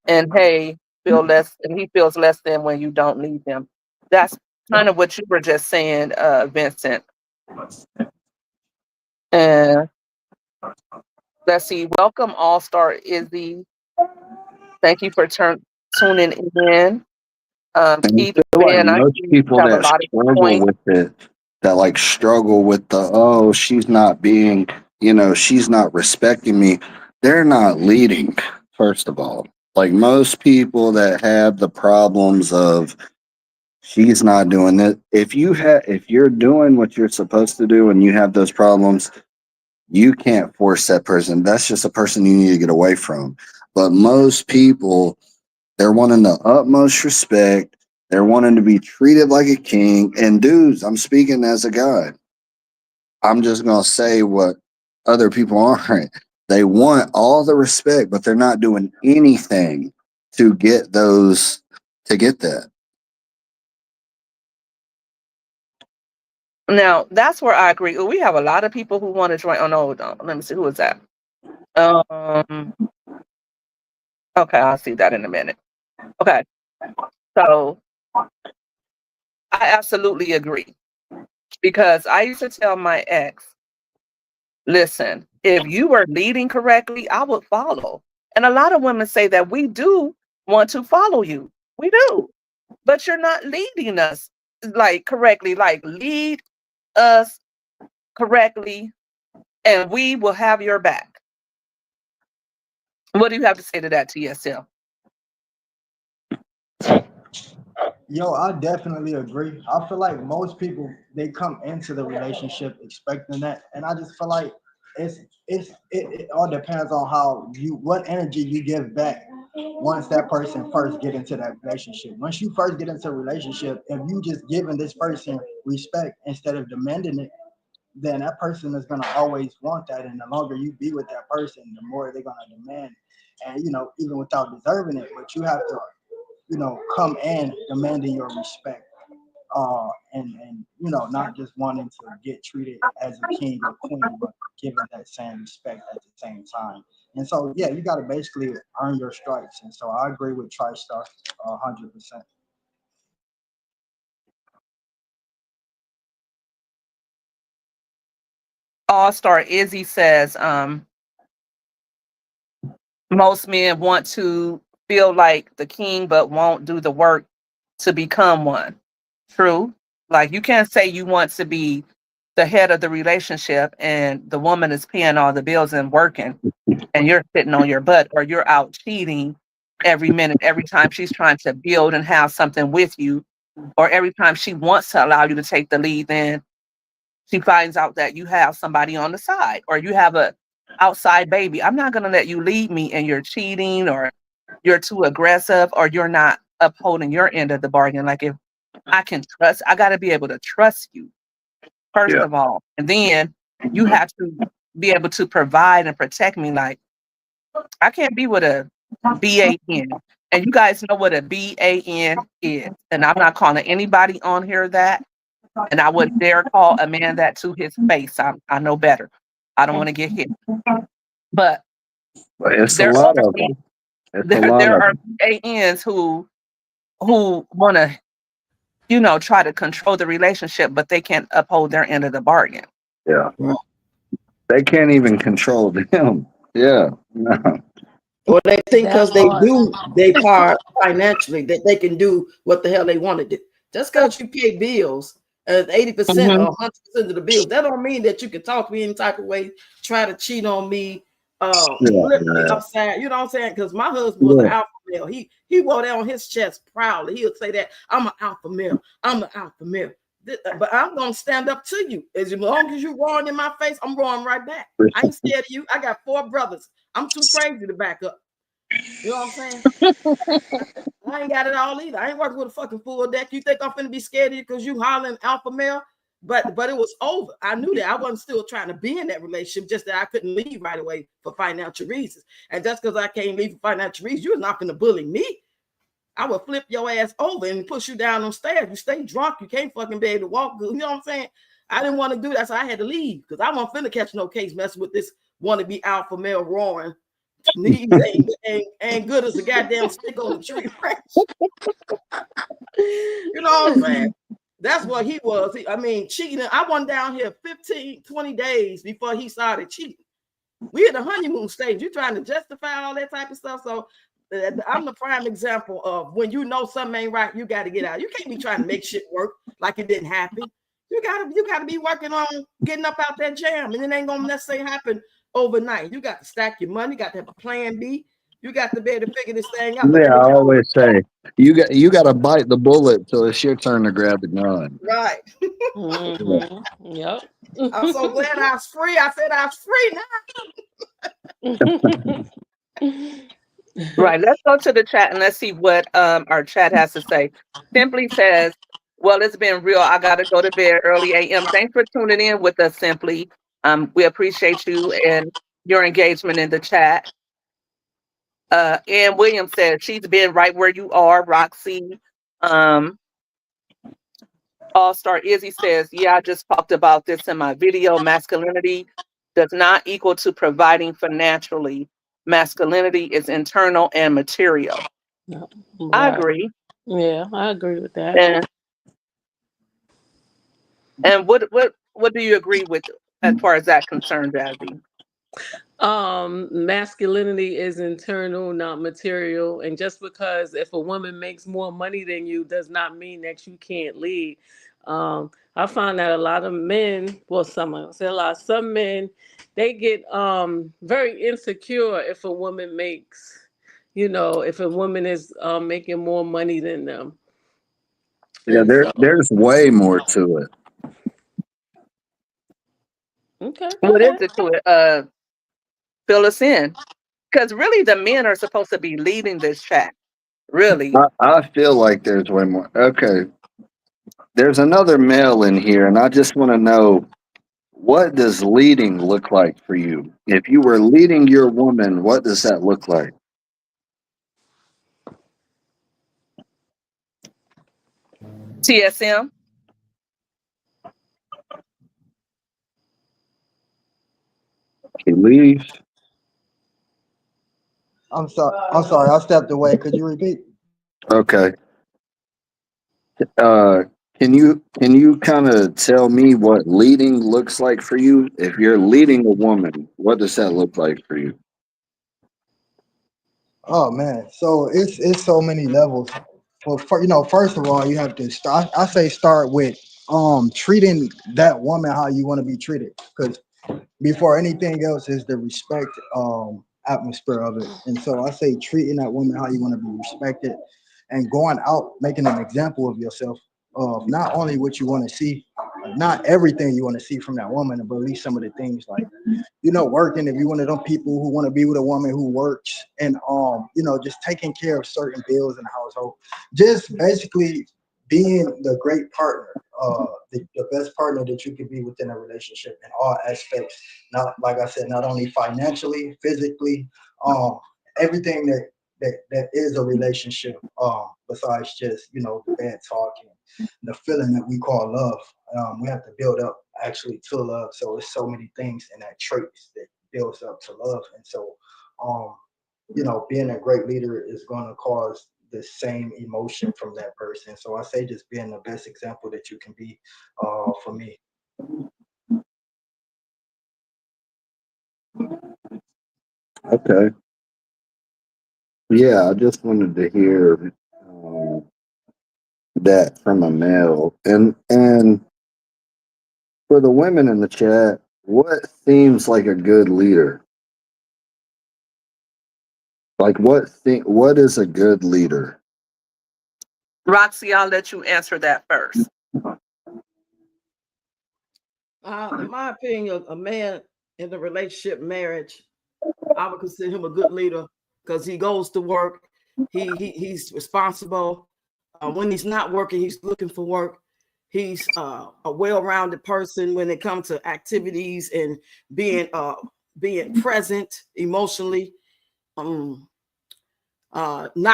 and feel less, and he feels less than when you don't need him. That's kind of what you were just saying, Vincent. And let's see, welcome All Star Izzy. Thank you for tuning in. And I Keith, feel like man, I most see you people have a that lot of struggle points. with it, that like struggle with the, oh, she's not being, she's not respecting me, they're not leading, first of all. Like most people that have the problems of she's not doing it. If you're doing what you're supposed to do and you have those problems, you can't force that person. That's just a person you need to get away from. But most people, they're wanting the utmost respect. They're wanting to be treated like a king. And dudes, I'm speaking as a guy. I'm just going to say what other people aren't. They want all the respect, but they're not doing anything to get that. Now, that's where I agree. We have a lot of people who want to join. Oh, no, hold on. Let me see. Who is that? Okay, I'll see that in a minute. Okay. So I absolutely agree because I used to tell my ex, listen, if you were leading correctly, I would follow. And a lot of women say that we do want to follow you. We do, but you're not leading us. like correctly, like lead us correctly, and we will have your back. What do you have to say to that, TSL? Yo, I definitely agree. I feel like most people, they come into the relationship expecting that, and I just feel like it all depends on what energy you give back once that person first get into that relationship. Once you first get into a relationship, if you just giving this person respect instead of demanding it, then that person is gonna always want that, and the longer you be with that person, the more they're gonna demand. And even without deserving it, but you have to come in demanding your respect, and not just wanting to get treated as a king or queen, but giving that same respect at the same time. And so, yeah, you got to basically earn your stripes. And so I agree with TriStar 100%. All-Star Izzy says, most men want to feel like the king, but won't do the work to become one. True. Like you can't say you want to be the head of the relationship and the woman is paying all the bills and working and you're sitting on your butt, or you're out cheating every minute, every time she's trying to build and have something with you, or every time she wants to allow you to take the lead, then she finds out that you have somebody on the side or you have a outside baby. I'm not going to let you lead me and you're cheating, or you're too aggressive, or you're not upholding your end of the bargain. Like if I got to be able to trust you first of all, and then you have to be able to provide and protect me. Like I can't be with a BAN, and you guys know what a BAN is, and I'm not calling anybody on here that, and I wouldn't dare call a man that to his face. I know better. I don't want to get hit, but It's a there lot are of them. It's a lot there of are them. BANs who want to try to control the relationship, but they can't uphold their end of the bargain. Yeah. They can't even control them. Yeah. No. Or they think because That they part. do their part financially that they can do what the hell they want to do. Just because you pay bills, 80% or 100% of the bills, that don't mean that you can talk to me any type of way, try to cheat on me, flip me upside. You know what I'm saying? Because my husband was an alpha male. He wore that on his chest proudly. He would say that I'm an alpha male. I'm an alpha male. But I'm gonna stand up to you. As long as you roaring in my face, I'm roaring right back. I ain't scared of you. I got 4 brothers. I'm too crazy to back up. You know what I'm saying? I ain't got it all either. I ain't working with a fucking full deck. You think I'm finna be scared of you because you hollering alpha male? But it was over. I knew that. I wasn't still trying to be in that relationship, just that I couldn't leave right away for financial reasons. And just because I can't leave for financial reasons, you're not gonna bully me. I would flip your ass over and push you down on stairs. You stay drunk, you can't fucking be able to walk good. You know what I'm saying? I didn't want to do that, so I had to leave because I wasn't finna catch no case messing with this wannabe alpha male roaring. Knees ain't good as a goddamn stick on the tree branch. You know what I'm saying? That's what he was. Cheating. I went down here 15, 20 days before he started cheating. We at the honeymoon stage. You're trying to justify all that type of stuff. So I'm the prime example of when you know something ain't right, you got to get out. You can't be trying to make shit work like it didn't happen. You gotta be working on getting up out that jam, and it ain't gonna necessarily happen overnight. You got to stack your money. Got to have a plan B. You got to be able to figure this thing out. Yeah, I always say you got to bite the bullet till it's your turn to grab the gun. Right. Yep. I'm so glad I was free. I said I was free now. Right. Let's go to the chat and let's see what our chat has to say. Simply says, well, it's been real. I got to go to bed early a.m. Thanks for tuning in with us, Simply. We appreciate you and your engagement in the chat. Ann Williams says she's been right where you are, Roxy. All-Star Izzy says, yeah, I just talked about this in my video. Masculinity does not equal to providing financially. Masculinity is internal and material. Right. I agree. Yeah, I agree with that. And what do you agree with as far as that concerned, Jazzy? Masculinity is internal, not material. And just because if a woman makes more money than you does not mean that you can't lead. I find that a lot of men, well, some men, they get very insecure if a woman makes, if a woman is making more money than them. Yeah, And so, there's way more to it. okay, go What is ahead. it to it? Fill us in. Because really, the men are supposed to be leading this chat. Really. I feel like there's way more. Okay, there's another male in here, and I just want to know, what does leading look like for you? If you were leading your woman, what does that look like? TSM. He leaves. I'm sorry. I'm sorry. I stepped away. Could you repeat? Okay. Uh, can you kind of tell me what leading looks like for you? If you're leading a woman, what does that look like for you? Oh man, so it's so many levels. Well, first of all, you have to start. I say start with treating that woman how you want to be treated, because before anything else is the respect atmosphere of it. And so I say treating that woman how you want to be respected, and going out making an example of yourself, of not only what you want to see, not everything you want to see from that woman, but at least some of the things, like, working. If you're one of them people who want to be with a woman who works, and just taking care of certain bills in the household, just basically being the great partner, the best partner that you could be within a relationship in all aspects. Not, like I said, not only financially, physically, everything that is a relationship. Besides just the bad talking, the feeling that we call love. We have to build up actually to love. So it's so many things in that traits that builds up to love. And so, um, being a great leader is going to cause the same emotion from that person. So I say just being the best example that you can be, for me. Okay. Yeah, I just wanted to hear that from a male. And for the women in the chat, what seems like a good leader? Like what is a good leader? Roxy, I'll let you answer that first. In my opinion, a man in a relationship marriage, I would consider him a good leader because he goes to work. He's responsible. When he's not working, he's looking for work. He's a well-rounded person when it comes to activities and being present emotionally. Not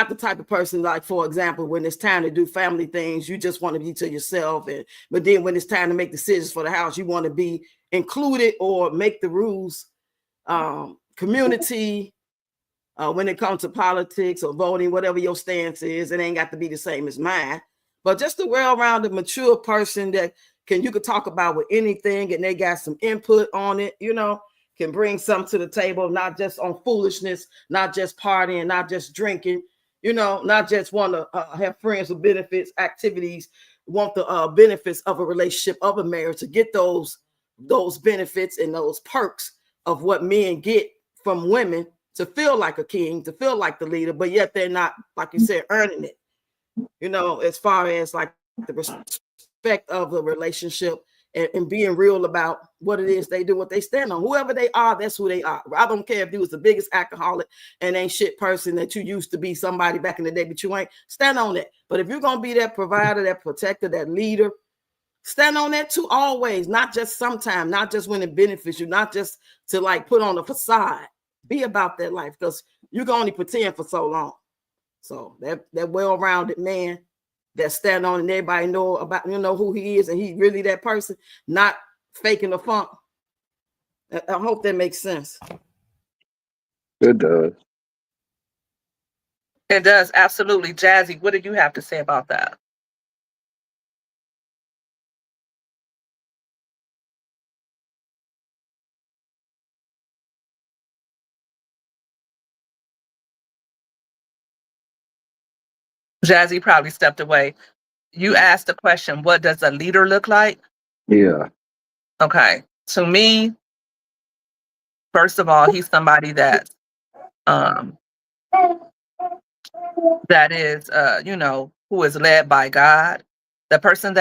the type of person, like, for example, when it's time to do family things, you just want to be to yourself, but then when it's time to make decisions for the house, you want to be included or make the rules. Community, when it comes to politics or voting, whatever your stance is, it ain't got to be the same as mine. But just a well-rounded, mature person that you could talk about with anything, and they got some input on it, can bring something to the table, not just on foolishness, not just partying, not just drinking, not just want to have friends with benefits, activities, want the benefits of a relationship, of a marriage, to get those benefits and those perks of what men get from women, to feel like a king, to feel like the leader, but yet they're not, like you said, earning it, as far as like the respect of the relationship, and being real about what it is they do, what they stand on. Whoever they are, that's who they are. I don't care if you was the biggest alcoholic and ain't shit person that you used to be, somebody back in the day, but you ain't. Stand on it. But if you're going to be that provider, that protector, that leader, stand on that too, always, not just sometimes, not just when it benefits you, not just to like put on a facade. Be about that life, because you can only pretend for so long. So that well-rounded man that stand on, and everybody know about, who he is, and he really that person, not faking the funk. I hope that makes sense. It does. It does, absolutely. Jazzy, what did you have to say about that? Jazzy probably stepped away. You asked the question, what does a leader look like? Yeah. Okay. To me, first of all, he's somebody um that is who is led by God. The person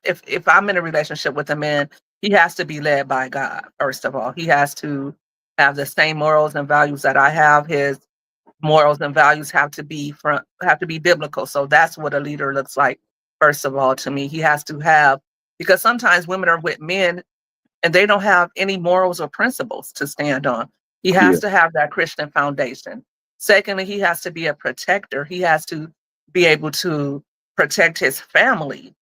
if I'm in a relationship with a man, he has to be led by God. First of all, he has to have the same morals and values that I have. His morals and values have to be biblical. So that's what a leader looks like. First of all, to me, he has to have, because sometimes women are with men and they don't have any morals or principles to stand on. He has to have that Christian foundation. Secondly, he has to be a protector. He has to be able to protect his family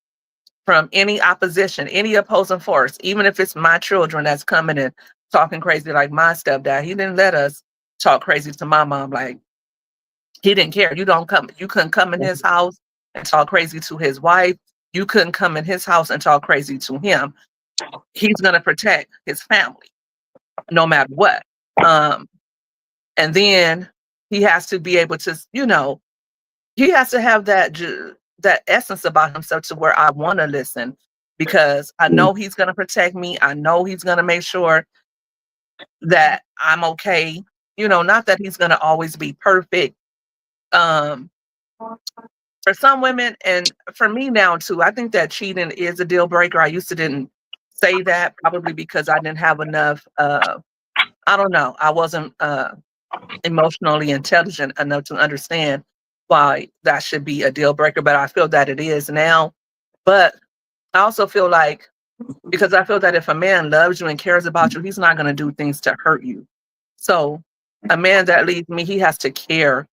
from any opposition, any opposing force, even if it's my children that's coming and talking crazy like my stepdad. He didn't let us talk crazy to my mom. Like, he didn't care. You couldn't come in his house and talk crazy to his wife. You couldn't come in his house and talk crazy to him. He's going to protect his family no matter what. And then he has to be able to, he has to have that essence about himself to where I want to listen, because I know he's going to protect me. I know he's going to make sure that I'm okay. Not that he's going to always be perfect. For some women, and for me now too, I think that cheating is a deal breaker. I used to didn't say that, probably because I didn't have enough, I don't know. I wasn't emotionally intelligent enough to understand why that should be a deal breaker, but I feel that it is now. But I also feel like, because I feel that if a man loves you and cares about you, he's not going to do things to hurt you. So a man that leaves me, he has to care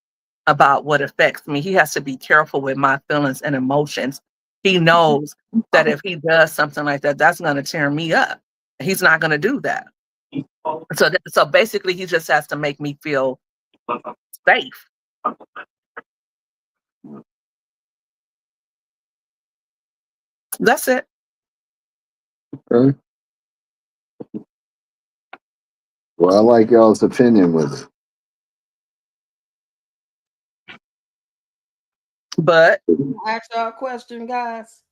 about what affects me. He has to be careful with my feelings and emotions. He knows that if he does something like that, that's going to tear me up. He's not going to do that. So basically, he just has to make me feel safe. That's it. Okay. Well, I like y'all's opinion with it. But Ask y'all a question, guys.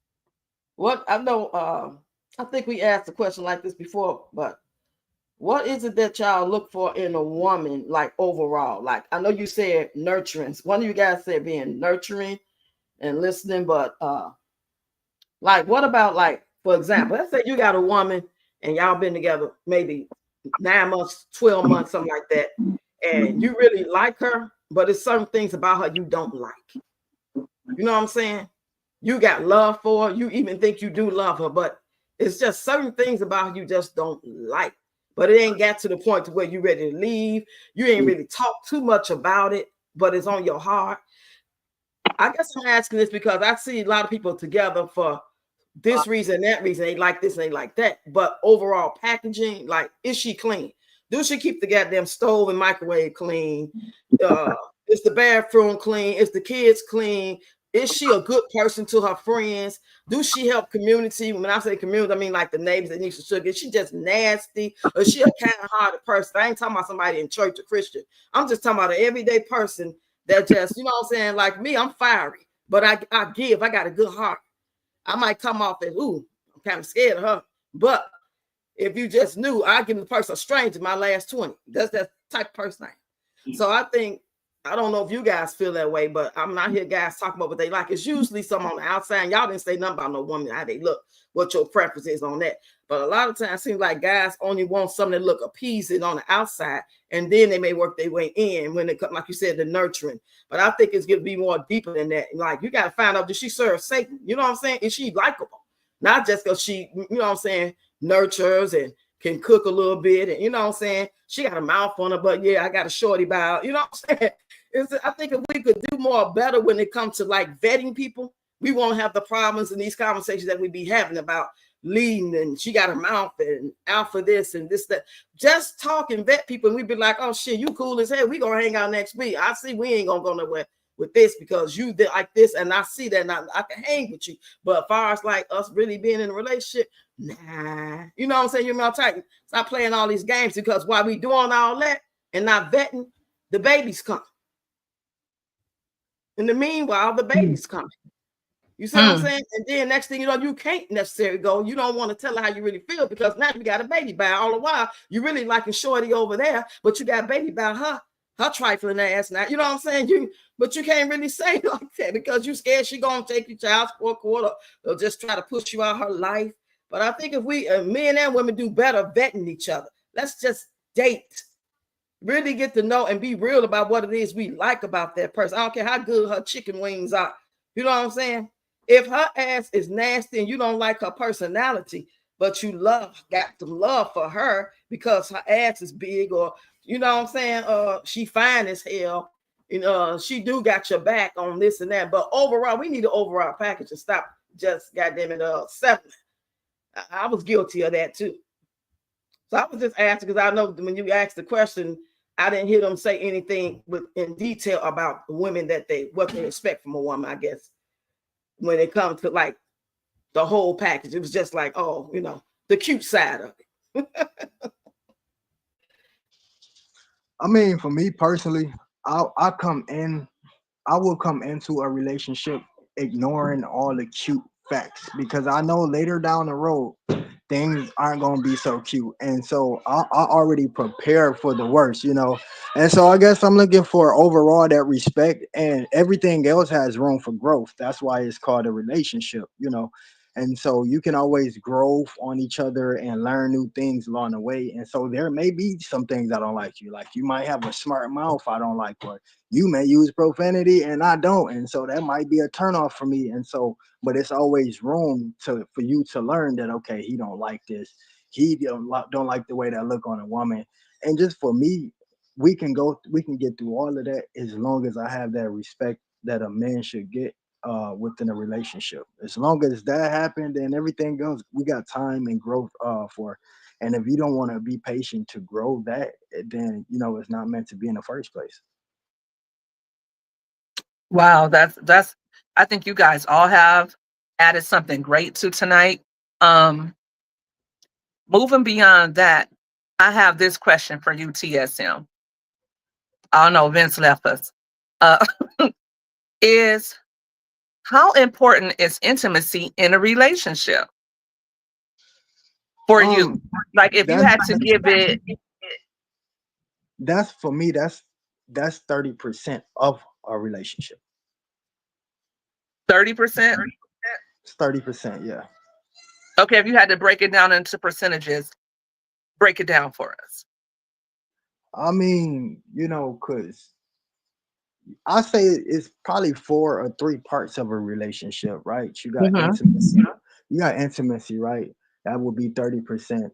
What I know, I think we asked a question like this before, but what is it that y'all look for in a woman, like overall? Like, I know you said nurturing. One of you guys said being nurturing and listening, but like, what about, like, for example, let's say you got a woman and y'all been together maybe 9 months, 12 months, something like that, and you really like her, but it's certain things about her you don't like. You know what I'm saying? You got love for her. You even think you do love her, but it's just certain things about her you just don't like. But it ain't got to the point to where you ready to leave. You ain't really talk too much about it, but it's on your heart. I guess I'm asking this because I see a lot of people together for this reason, that reason. They like this, they like that. But overall packaging, like, is she clean? Do she keep the goddamn stove and microwave clean? Is the bathroom clean? Is the kids clean? Is she a good person to her friends? Do she help community? When I say community, I mean like the neighbors that need some sugar. Is she just nasty? Or is she a kind-hearted person? I ain't talking about somebody in church or Christian. I'm just talking about an everyday person that just, you know what I'm saying? Like me, I'm fiery, but I give. I got a good heart. I might come off as, ooh, I'm kind of scared of her. But if you just knew, I give the person a stranger my last 20. That's that type of person I am. So I think, I don't know if you guys feel that way, but I'm not here guys talking about what they like. It's usually some on the outside. And y'all didn't say nothing about no woman, how they look, what your preference is on that. But a lot of times it seems like guys only want something that look appeasing on the outside, and then they may work their way in when they come, like you said, the nurturing. But I think it's gonna be more deeper than that. Like, you got to find out, does she serve Satan? You know what I'm saying? Is she likable? Not just because she, you know what I'm saying, nurtures and can cook a little bit, and you know what I'm saying, she got a mouth on her, but yeah, I got a shorty bow. You know what I'm saying? I think if we could do more better when it comes to like vetting people, we won't have the problems in these conversations that we be having about leading and she got a mouth and out for this and this, that. Just talk and vet people, and we'd be like, oh shit, you cool as hell. We gonna hang out next week. I see we ain't gonna go nowhere with this because you did like this, and I see that, and I can hang with you. But as far as like us really being in a relationship, nah. You know what I'm saying? You're not tight. Stop playing all these games, because while we doing all that and not vetting, the babies come. In the meanwhile, the baby's coming. You see what I'm saying? And then next thing you know, you can't necessarily go. You don't want to tell her how you really feel because now you got a baby by all the while. You really liking Shorty over there, but you got a baby by her trifling ass now. You know what I'm saying? But you can't really say it like that because you scared she gonna take your child support court or just try to push you out her life. But I think if we men and women do better vetting each other, let's just date. Really get to know and be real about what it is we like about that person. I don't care how good her chicken wings are. You know what I'm saying? If her ass is nasty and you don't like her personality, but you got some love for her because her ass is big, or you know what I'm saying? She fine as hell. You know, she do got your back on this and that. But overall, we need an overall package and stop just goddamn it settling. I was guilty of that too. So I was just asking because I know when you asked the question, I didn't hear them say anything in detail about the women what they expect from a woman, I guess, when it comes to like the whole package. It was just like, oh, you know, the cute side of it. I mean, for me personally, I will come into a relationship ignoring all the cute facts because I know later down the road things aren't going to be so cute, and so I already prepared for the worst, you know. And so I guess I'm looking for overall that respect, and everything else has room for growth. That's why it's called a relationship, you know. And so you can always grow on each other and learn new things along the way. And so there may be some things I don't like you. Like you might have a smart mouth I don't like, or you may use profanity and I don't. And so that might be a turnoff for me. And so, but it's always room for you to learn that, okay, he don't like this. He don't like the way that look on a woman. And just for me, we can get through all of that as long as I have that respect that a man should get within a relationship. As long as that happened, then everything else we got time and growth for. And if you don't want to be patient to grow that, then you know it's not meant to be in the first place. Wow, that's I think you guys all have added something great to tonight. Moving beyond that, I have this question for you, TSM. I don't know, Vince left us. Is how important is intimacy in a relationship for you? Like if you had to give it, that's for me, that's 30% of our relationship. 30%? It's 30%, yeah. Okay, if you had to break it down into percentages, break it down for us. I mean, you know, because I say it's probably 4 or 3 parts of a relationship, right? You got intimacy. You got intimacy, right? That would be 30%.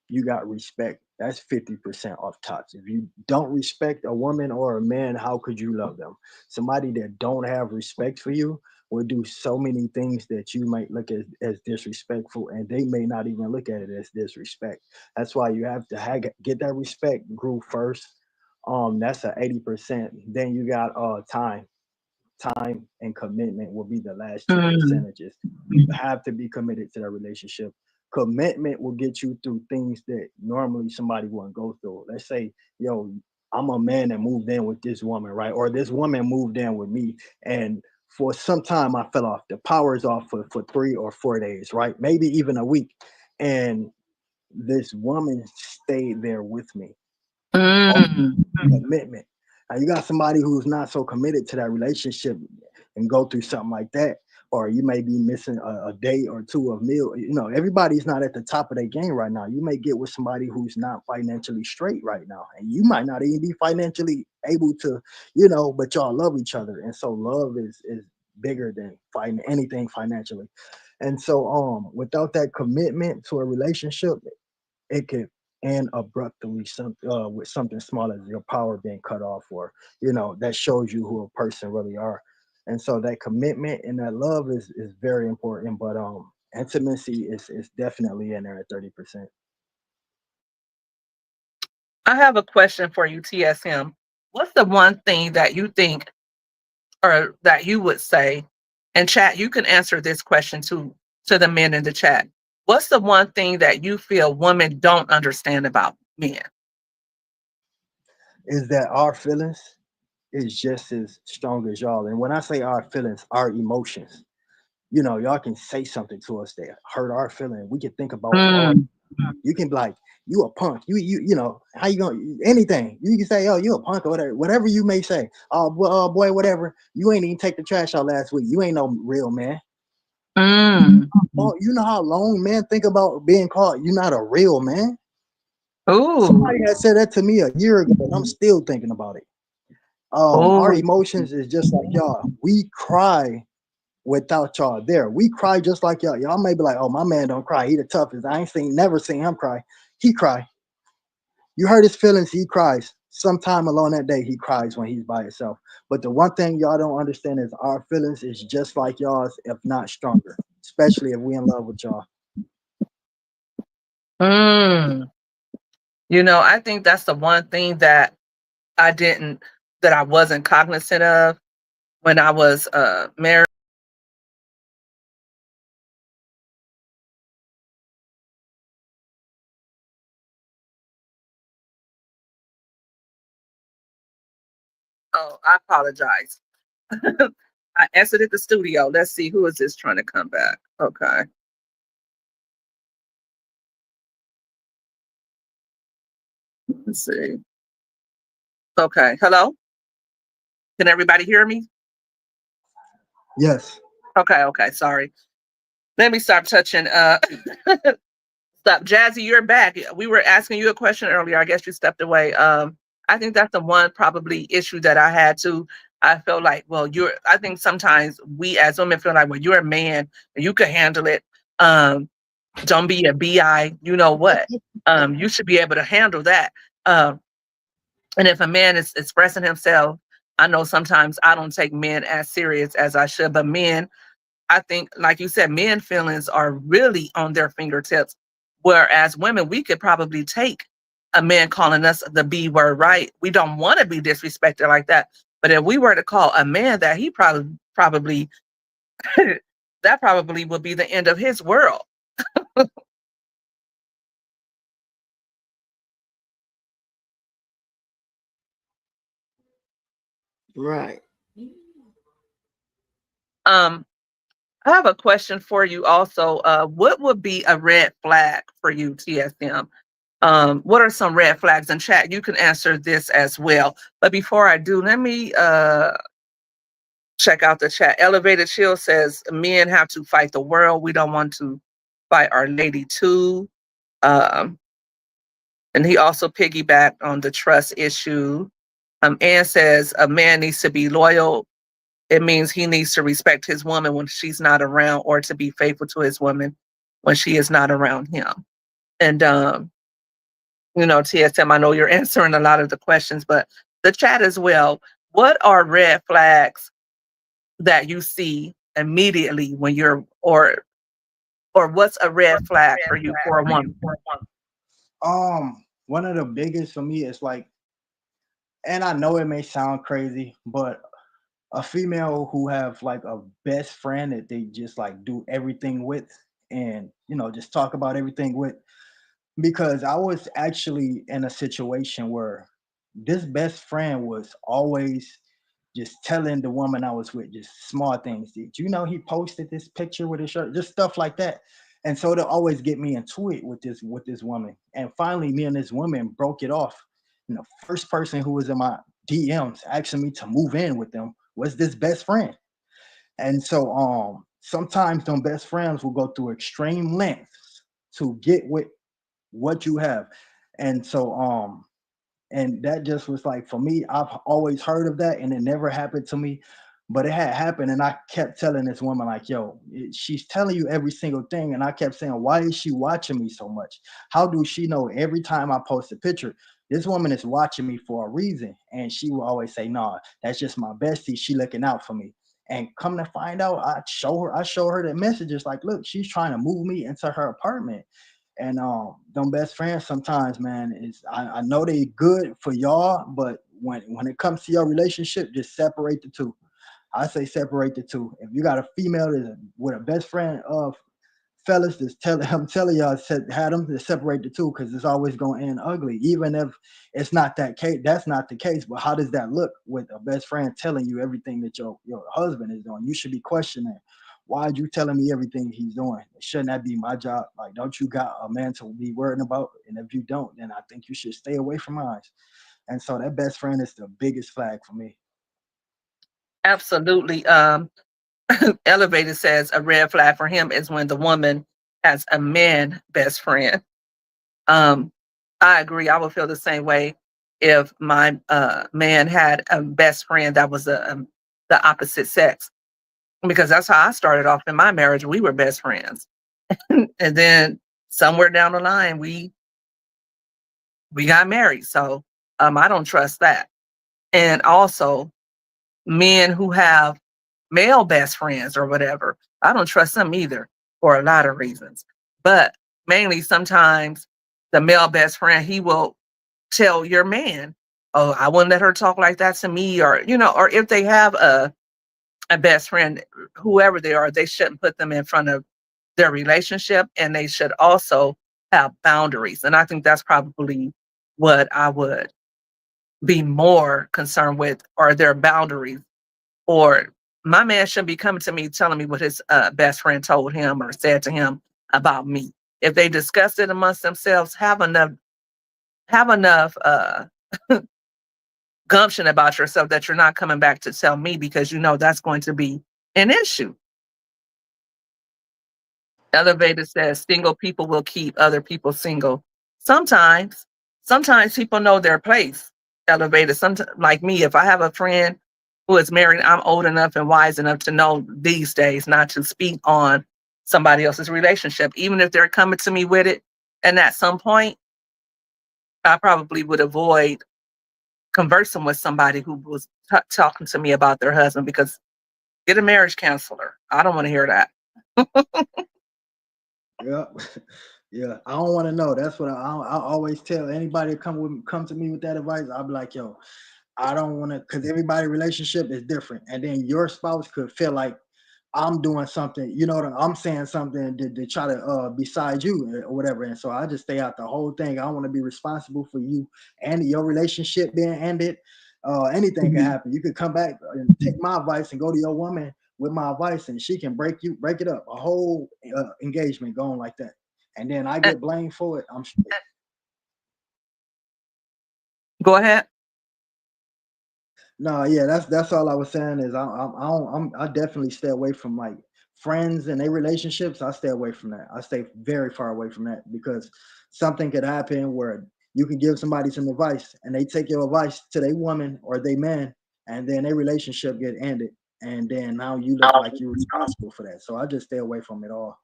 You got respect. That's 50% off tops. If you don't respect a woman or a man, how could you love them? Somebody that don't have respect for you will do so many things that you might look at as disrespectful, and they may not even look at it as disrespect. That's why you have to get that respect grew first. That's a 80%. Then you got time and commitment will be the last 2 percentages. You have to be committed to that relationship. Commitment will get you through things that normally somebody wouldn't go through. Let's say, yo, I'm a man that moved in with this woman, right? Or this woman moved in with me, and for some time I fell off. The power's off for 3 or 4 days, right? Maybe even a week. And this woman stayed there with me. Commitment. Now you got somebody who's not so committed to that relationship and go through something like that, or you may be missing a day or 2 of meal. You know, everybody's not at the top of their game right now. You may get with somebody who's not financially straight right now, and you might not even be financially able to, you know, but y'all love each other, and so love is bigger than anything financially. And so without that commitment to a relationship, it could end abruptly with something small as your power being cut off, or you know, that shows you who a person really are. And so that commitment and that love is very important, but intimacy is definitely in there at 30%. I have a question for you, TSM. What's the one thing that you think or that you would say, and chat, you can answer this question to the men in the chat. What's the one thing that you feel women don't understand about men? Is that our feelings is just as strong as y'all. And when I say our feelings, our emotions, you know, y'all can say something to us that hurt our feeling. We can think about all. Mm. You can be like, you a punk. You know, how you gonna anything? You can say, oh, you a punk or whatever you may say. Oh, boy, whatever. You ain't even take the trash out last week. You ain't no real man. Mm. Oh, you know how long men think about being called you're not a real man? Ooh. Somebody had said that to me a year ago, and I'm still thinking about it. Our Ooh. emotions is just like y'all. We cry without y'all there. We cry just like y'all. Y'all may be like, oh, my man don't cry. He the toughest. I ain't never seen him cry. He cry. You hurt his feelings, he cries. Sometime along that day, he cries when he's by himself. But the one thing y'all don't understand is our feelings is just like y'all's, if not stronger, especially if we in love with y'all. Mm. You know, I think that's the one thing that I wasn't cognizant of when I was married. Oh, I apologize. I exited the studio. Let's see, who is this trying to come back? Okay. Let's see. Okay. Hello? Can everybody hear me? Yes. Okay, sorry. Let me stop touching stop. Jazzy, you're back. We were asking you a question earlier. I guess you stepped away. I think that's the one probably issue that I had too. I feel like, well, I think sometimes we as women feel like, well, you're a man and you can handle it. Don't be a BI, you know what? You should be able to handle that. And if a man is expressing himself, I know sometimes I don't take men as serious as I should, but men, I think, like you said, men feelings are really on their fingertips. Whereas women, we could probably take a man calling us the B word, right? We don't want to be disrespected like that. But if we were to call a man that, he probably that probably would be the end of his world. Right. Um, I have a question for you also. What would be a red flag for you, TSM? What are some red flags in chat? You can answer this as well. But before I do, let me check out the chat. Elevated Shield says men have to fight the world. We don't want to fight our lady too. And he also piggybacked on the trust issue. Ann says a man needs to be loyal. It means he needs to respect his woman when she's not around, or to be faithful to his woman when she is not around him. And you know, TSM, I know you're answering a lot of the questions, but the chat as well. What are red flags that you see immediately when you're, or what's a red flag for you for a woman? One of the biggest for me is like, and I know it may sound crazy, but a female who have like a best friend that they just like do everything with, and you know, just talk about everything with. Because I was actually in a situation where this best friend was always just telling the woman I was with just small things. Did you know he posted this picture with his shirt? Just stuff like that. And so they'll always get me into it with this woman. And finally, me and this woman broke it off. And the first person who was in my DMs asking me to move in with them was this best friend. And so sometimes them best friends will go through extreme lengths to get with what you have. And so and that just was like, for me, I've always heard of that and it never happened to me, but it had happened. And I kept telling this woman like, yo, she's telling you every single thing. And I kept saying, why is she watching me so much? How do she know every time I post a picture, this woman is watching me for a reason? And she will always say, nah, that's just my bestie, she looking out for me. And come to find out, I show her the messages like, look, she's trying to move me into her apartment. And them best friends sometimes, man, is I know they good for y'all, but when it comes to your relationship, just separate the two. I say separate the two. If you got a female with a best friend of fellas, I'm telling y'all, had them to separate the two because it's always going to end ugly, even if it's not that case. That's not the case. But how does that look with a best friend telling you everything that your husband is doing? You should be questioning. Why are you telling me everything he's doing? Shouldn't that be my job? Like, don't you got a man to be worrying about? And if you don't, then I think you should stay away from mine. And so that best friend is the biggest flag for me. Absolutely. Elevated says a red flag for him is when the woman has a man best friend. I agree. I would feel the same way if my man had a best friend that was the opposite sex, because that's how I started off in my marriage. We were best friends, and then somewhere down the line we got married. So I don't trust that. And also men who have male best friends or whatever, I don't trust them either for a lot of reasons. But mainly sometimes the male best friend, he will tell your man, oh, I wouldn't let her talk like that to me, or, you know, or if they have a best friend, whoever they are, they shouldn't put them in front of their relationship, and they should also have boundaries. And I think that's probably what I would be more concerned with, are their boundaries. Or my man shouldn't be coming to me telling me what his best friend told him or said to him about me. If they discuss it amongst themselves, have enough gumption about yourself that you're not coming back to tell me, because you know that's going to be an issue. Elevator says single people will keep other people single. Sometimes people know their place. Elevator, sometimes, like me, if I have a friend who is married, I'm old enough and wise enough to know these days not to speak on somebody else's relationship, even if they're coming to me with it. And at some point, I probably would avoid conversing with somebody who was talking to me about their husband, because get a marriage counselor. I don't want to hear that. Yeah, yeah. I don't want to know. That's what I always tell anybody that come to me with that advice. I'll be like, yo, I don't want to, because everybody's relationship is different, and then your spouse could feel like I'm doing something, you know, I'm saying something to try to beside you or whatever. And so I just stay out the whole thing. I don't want to be responsible for you and your relationship being ended. Anything can happen. You could come back and take my advice and go to your woman with my advice, and she can break it up. A whole engagement going like that, and then I get blamed for it. I'm straight. Go ahead. No, yeah, that's all I was saying is I definitely stay away from like friends and their relationships. I stay away from that. I stay very far away from that, because something could happen where you can give somebody some advice and they take your advice to their woman or their man, and then their relationship get ended, and then now you look like you're responsible for that. So I just stay away from it all.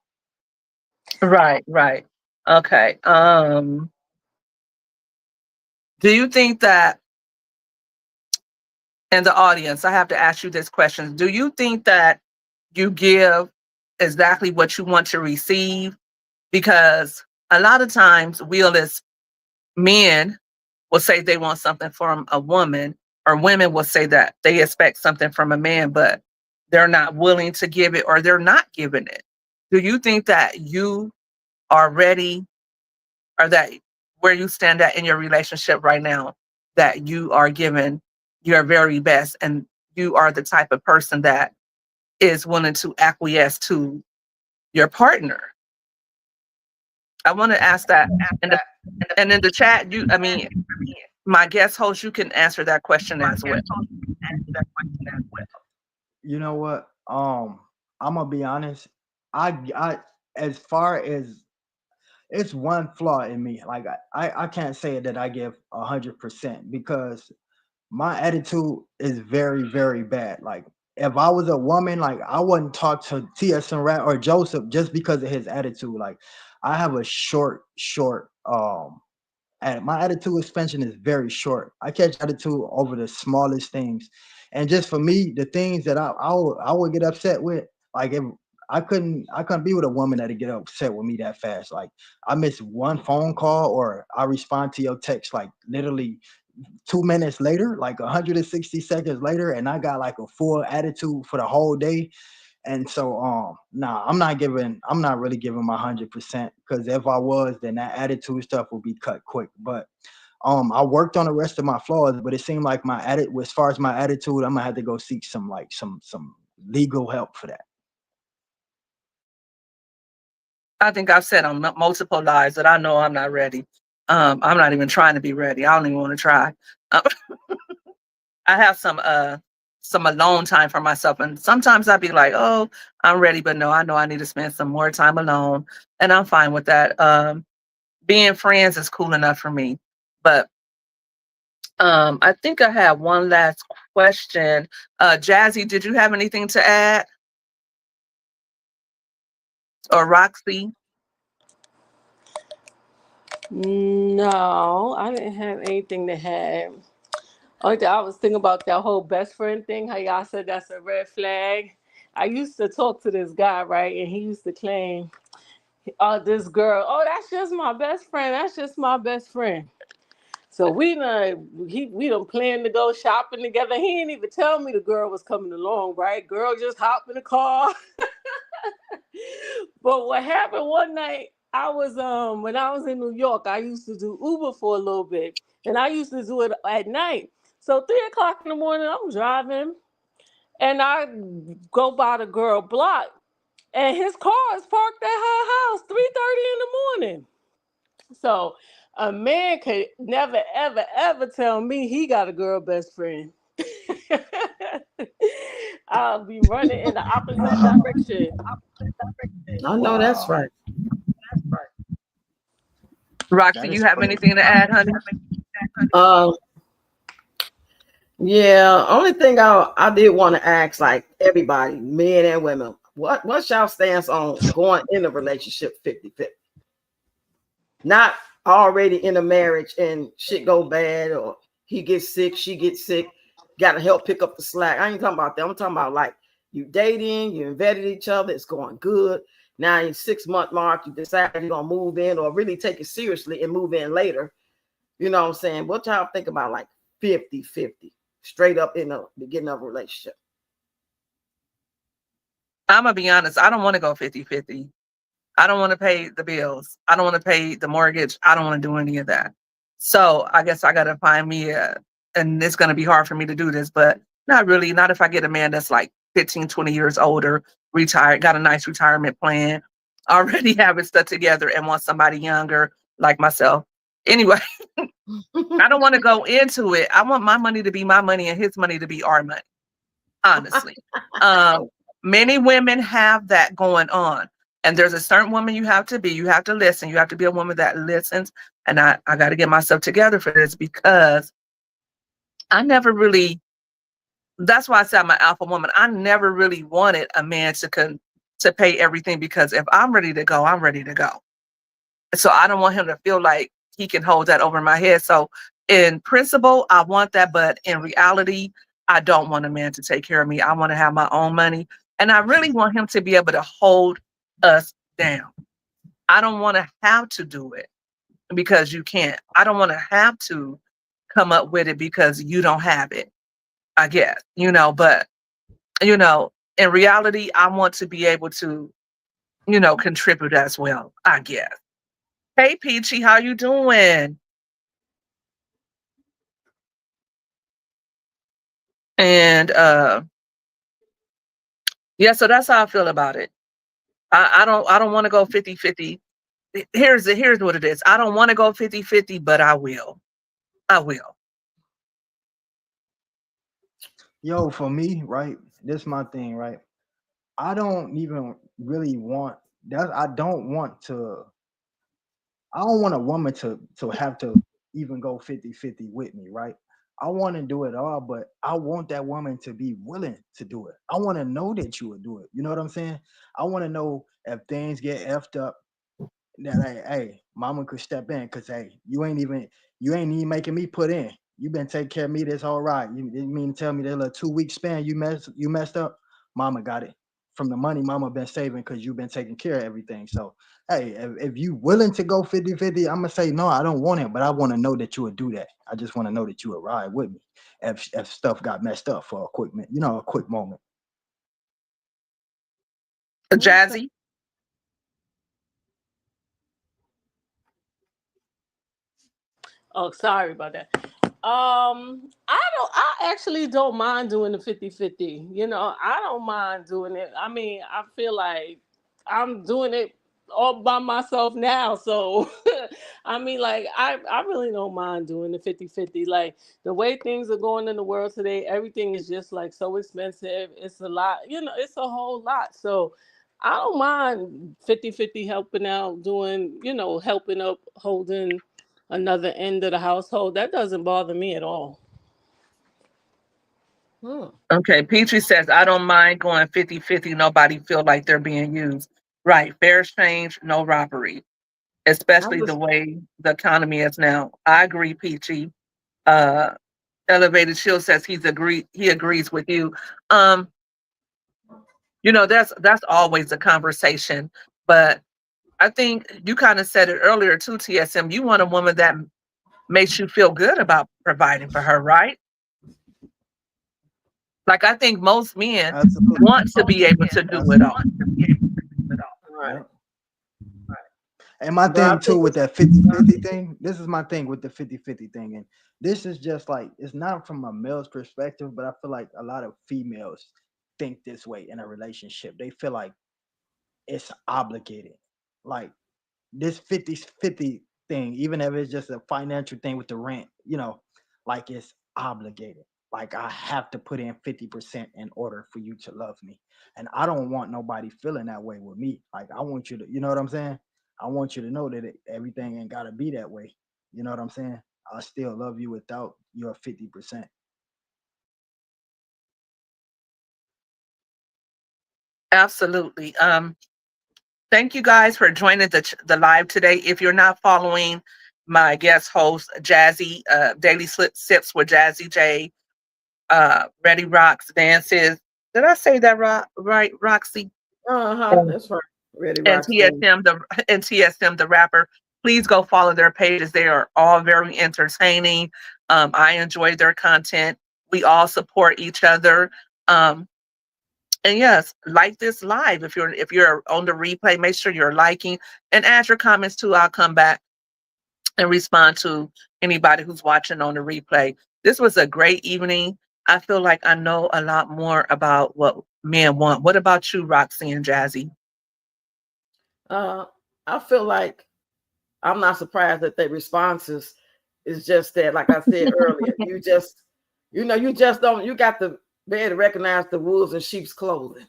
Right. Okay. Do you think that, in the audience, I have to ask you this question. Do you think that you give exactly what you want to receive? Because a lot of times we as men will say they want something from a woman, or women will say that they expect something from a man, but they're not willing to give it, or they're not giving it. Do you think that you are ready, or that where you stand at in your relationship right now, that you are giving your very best, and you are the type of person that is willing to acquiesce to your partner? I want to ask that. And in the chat, my guest host, you can answer that question as well. You know what? I'm gonna be honest. I as far as it's one flaw in me. Like I can't say that I give 100%, because my attitude is very, very bad. Like if I was a woman, like I wouldn't talk to T.S. and Rat or Joseph just because of his attitude. Like I have a short and my attitude expansion is very short. I catch attitude over the smallest things. And just for me, the things that I would get upset with, like if I couldn't be with a woman that'd get upset with me that fast. Like I miss one phone call, or I respond to your text like literally 2 minutes later, like 160 seconds later, and I got like a full attitude for the whole day. And so nah, I'm not really giving my 100%, because if I was, then that attitude stuff will be cut quick. But I worked on the rest of my flaws, but it seemed like as far as my attitude, I'm gonna have to go seek some legal help for that. I think I've said on multiple lives that I know I'm not ready. I'm not even trying to be ready. I don't even want to try. Uh, I have some alone time for myself, and sometimes I'd be like, "Oh, I'm ready," but no, I know I need to spend some more time alone, and I'm fine with that. Being friends is cool enough for me, but I think I have one last question. Jazzy, did you have anything to add, or Roxy? No, I didn't have anything to have. Only thing I was thinking about that whole best friend thing, how y'all said that's a red flag. I used to talk to this guy, right? And he used to claim, oh, this girl, oh, that's just my best friend. That's just my best friend. So we done planned to go shopping together. He didn't even tell me the girl was coming along, right? Girl just hopped in the car. But what happened one night, I was when I was in New York, I used to do Uber for a little bit. And I used to do it at night. So 3 o'clock in the morning, I'm driving and I go by the girl block and his car is parked at her house 3:30 in the morning. So a man could never, ever, ever tell me he got a girl best friend. I'll be running in the opposite direction. I know that's Wow, right. Roxy, that you is have crazy. anything to add, honey? Um, yeah, only thing I did want to ask, like everybody, men and women, what's y'all stance on going in a relationship 50-50? Not already in a marriage and shit go bad, or he gets sick, she gets sick, gotta help pick up the slack. I ain't talking about that. I'm talking about like you dating, you vetted each other, it's going good. Now in 6 month mark, you decide you're gonna move in or really take it seriously and move in later. You know what I'm saying? What y'all think about like 50-50 straight up in the beginning of a relationship? I'm gonna be honest. I don't want to go 50-50. I don't want to pay the bills. I don't want to pay the mortgage. I don't want to do any of that. So I guess I got to find me and it's going to be hard for me to do this, but not really. Not if I get a man that's like 15, 20 years older, retired, got a nice retirement plan, already have it stuck together, and want somebody younger like myself. Anyway, I don't want to go into it. I want my money to be my money and his money to be our money, honestly. Um, Many women have that going on. And there's a certain woman you have to be. You have to listen. You have to be a woman that listens. And I got to get myself together for this, because I never really, that's why I said I'm an alpha woman. I never really wanted a man to pay everything, because if I'm ready to go, I'm ready to go. So I don't want him to feel like he can hold that over my head. So in principle, I want that. But in reality, I don't want a man to take care of me. I want to have my own money. And I really want him to be able to hold us down. I don't want to have to do it because you can't. I don't want to have to come up with it because you don't have it, I guess, but, in reality, I want to be able to, contribute as well, I guess. Hey, Peachy, how you doing? And yeah, so that's how I feel about it. I don't want to go 50-50. Here's what it is. I don't want to go 50-50, but I will. I will. Yo, for me, right? This my thing, right? I don't even really want that. I don't want a woman to have to even go 50-50 with me, right? I want to do it all, but I want that woman to be willing to do it. I want to know that you would do it. You know what I'm saying? I want to know if things get effed up, that hey, mama could step in, because hey, you ain't even making me put in. You been taking care of me this whole ride. You didn't mean to tell me that little 2 week span you messed up. Mama got it from the money mama been saving, because you've been taking care of everything. So hey, if you willing to go 50-50, I'm gonna say no, I don't want it, but I want to know that you would do that. I just want to know that you would ride with me if stuff got messed up for a quick moment. Jazzy? Oh, sorry about that. I actually don't mind doing the 50-50. You know, I don't mind doing it. I mean, I feel like I'm doing it all by myself now. So, I mean, like, I really don't mind doing the 50-50. Like, the way things are going in the world today, everything is just like so expensive. It's a lot, you know, it's a whole lot. So, I don't mind 50-50 helping out, doing, you know, helping up, holding another end of the household. That doesn't bother me at all. Hmm. Okay, Petrie says, I don't mind going 50-50. Nobody feel like they're being used. Right. Fair exchange, no robbery, I'm especially the just way the economy is now. I agree, Peachy. Uh, Elevated Shield says he agrees with you. Um, you know, that's always a conversation. But I think you kind of said it earlier too, TSM. You want a woman that makes you feel good about providing for her, right? Like I think most men Absolutely. want to be able to do it all. right. Yeah. And my But I thing too think with it's that 50-50 thing, this is my thing with the 50-50 thing. And this is just like, it's not from a male's perspective, but I feel like a lot of females think this way in a relationship. They feel like it's obligated. Like this 50-50 thing, even if it's just a financial thing with the rent, like it's obligated. Like I have to put in 50% in order for you to love me. And I don't want nobody feeling that way with me. Like I want you to, you know what I'm saying? I want you to know that everything ain't gotta be that way. You know what I'm saying? I still love you without your 50%. Absolutely. Thank you guys for joining the live today. If you're not following my guest host, Jazzy, Daily Sips with Jazzy J, Ready Rocks Dances. Did I say that right, Roxy? And, that's right. Ready and Rocks thing. TSM the rapper. Please go follow their pages. They are all very entertaining. I enjoy their content. We all support each other. And yes, like this live. If you're on the replay, make sure you're liking and add your comments too. I'll come back and respond to anybody who's watching on the replay. This was a great evening. I feel like I know a lot more about what men want. What about you, Roxy and Jazzy? I feel like I'm not surprised that their responses is just that, like I said earlier, you just, you just don't, you got to be able to recognize the wolves in sheep's clothing.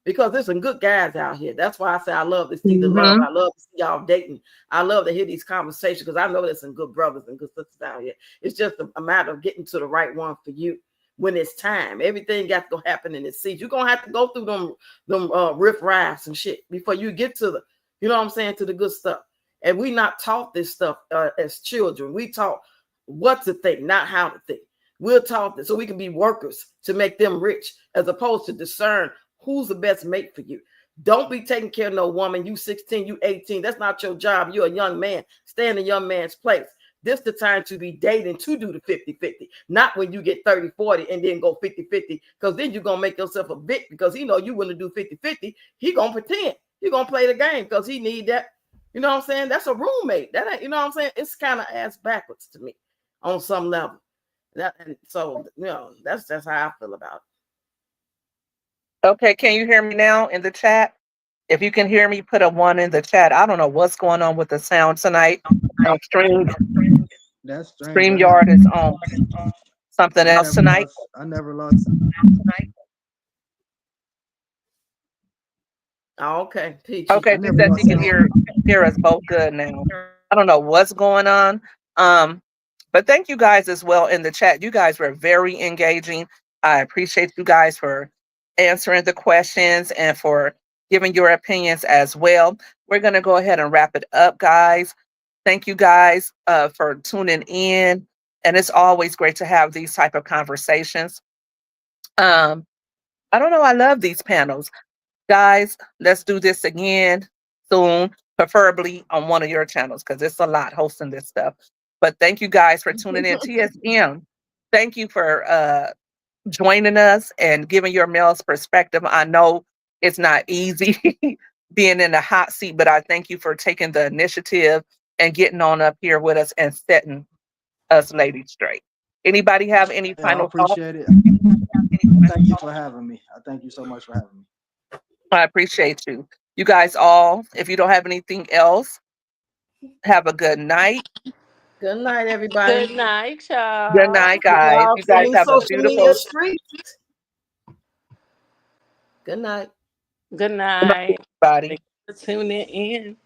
Because there's some good guys out here. That's why I say I love to see the love. Mm-hmm. I love to see y'all dating. I love to hear these conversations because I know there's some good brothers and good sisters out here. It's just a matter of getting to the right one for you when it's time. Everything got to go happen in its season. You're gonna have to go through them riff rafts and shit before you get to the, you know what I'm saying, to the good stuff. And we not taught this stuff as children. We taught what to think, not how to think. We're taught this so we can be workers to make them rich, as opposed to discern who's the best mate for you. Don't be taking care of no woman. You 16, you 18. That's not your job. You're a young man. Stay in a young man's place. This the time to be dating to do the 50-50. Not when you get 30, 40 and then go 50-50. Because then you're going to make yourself a bit because he know you want to do 50-50. He going to pretend. He going to play the game because he need that. You know what I'm saying? That's a roommate. That ain't, you know what I'm saying? It's kind of ass backwards to me on some level. And so, that's how I feel about it. Okay, can you hear me now in the chat? If you can hear me, put a 1 in the chat. I don't know what's going on with the sound tonight. That's strange. StreamYard is on something else tonight. I never lost. Oh, okay, Peachy. Okay, she says she can hear us both good now. I don't know what's going on. But thank you guys as well in the chat. You guys were very engaging. I appreciate you guys for answering the questions and for giving your opinions as well. We're going to go ahead and wrap it up, guys. Thank you guys for tuning in. And it's always great to have these type of conversations. I don't know. I love these panels. Guys, let's do this again soon, preferably on one of your channels, because it's a lot hosting this stuff. But thank you guys for tuning in. TSM, thank you for joining us and giving your male's perspective. I know It's not easy being in the hot seat, but I thank you for taking the initiative and getting on up here with us and setting us ladies straight. Anybody have any Yeah, I final thoughts? appreciate it. Thank you for having me. I thank you so much for having me. I appreciate you. You guys all, if you don't have anything else, have a good night. Good night, everybody. Good night, y'all. Good night, guys. Y'all You guys seen have a social beautiful media street. Good night. Good night. everybody. Thank you for tuning in.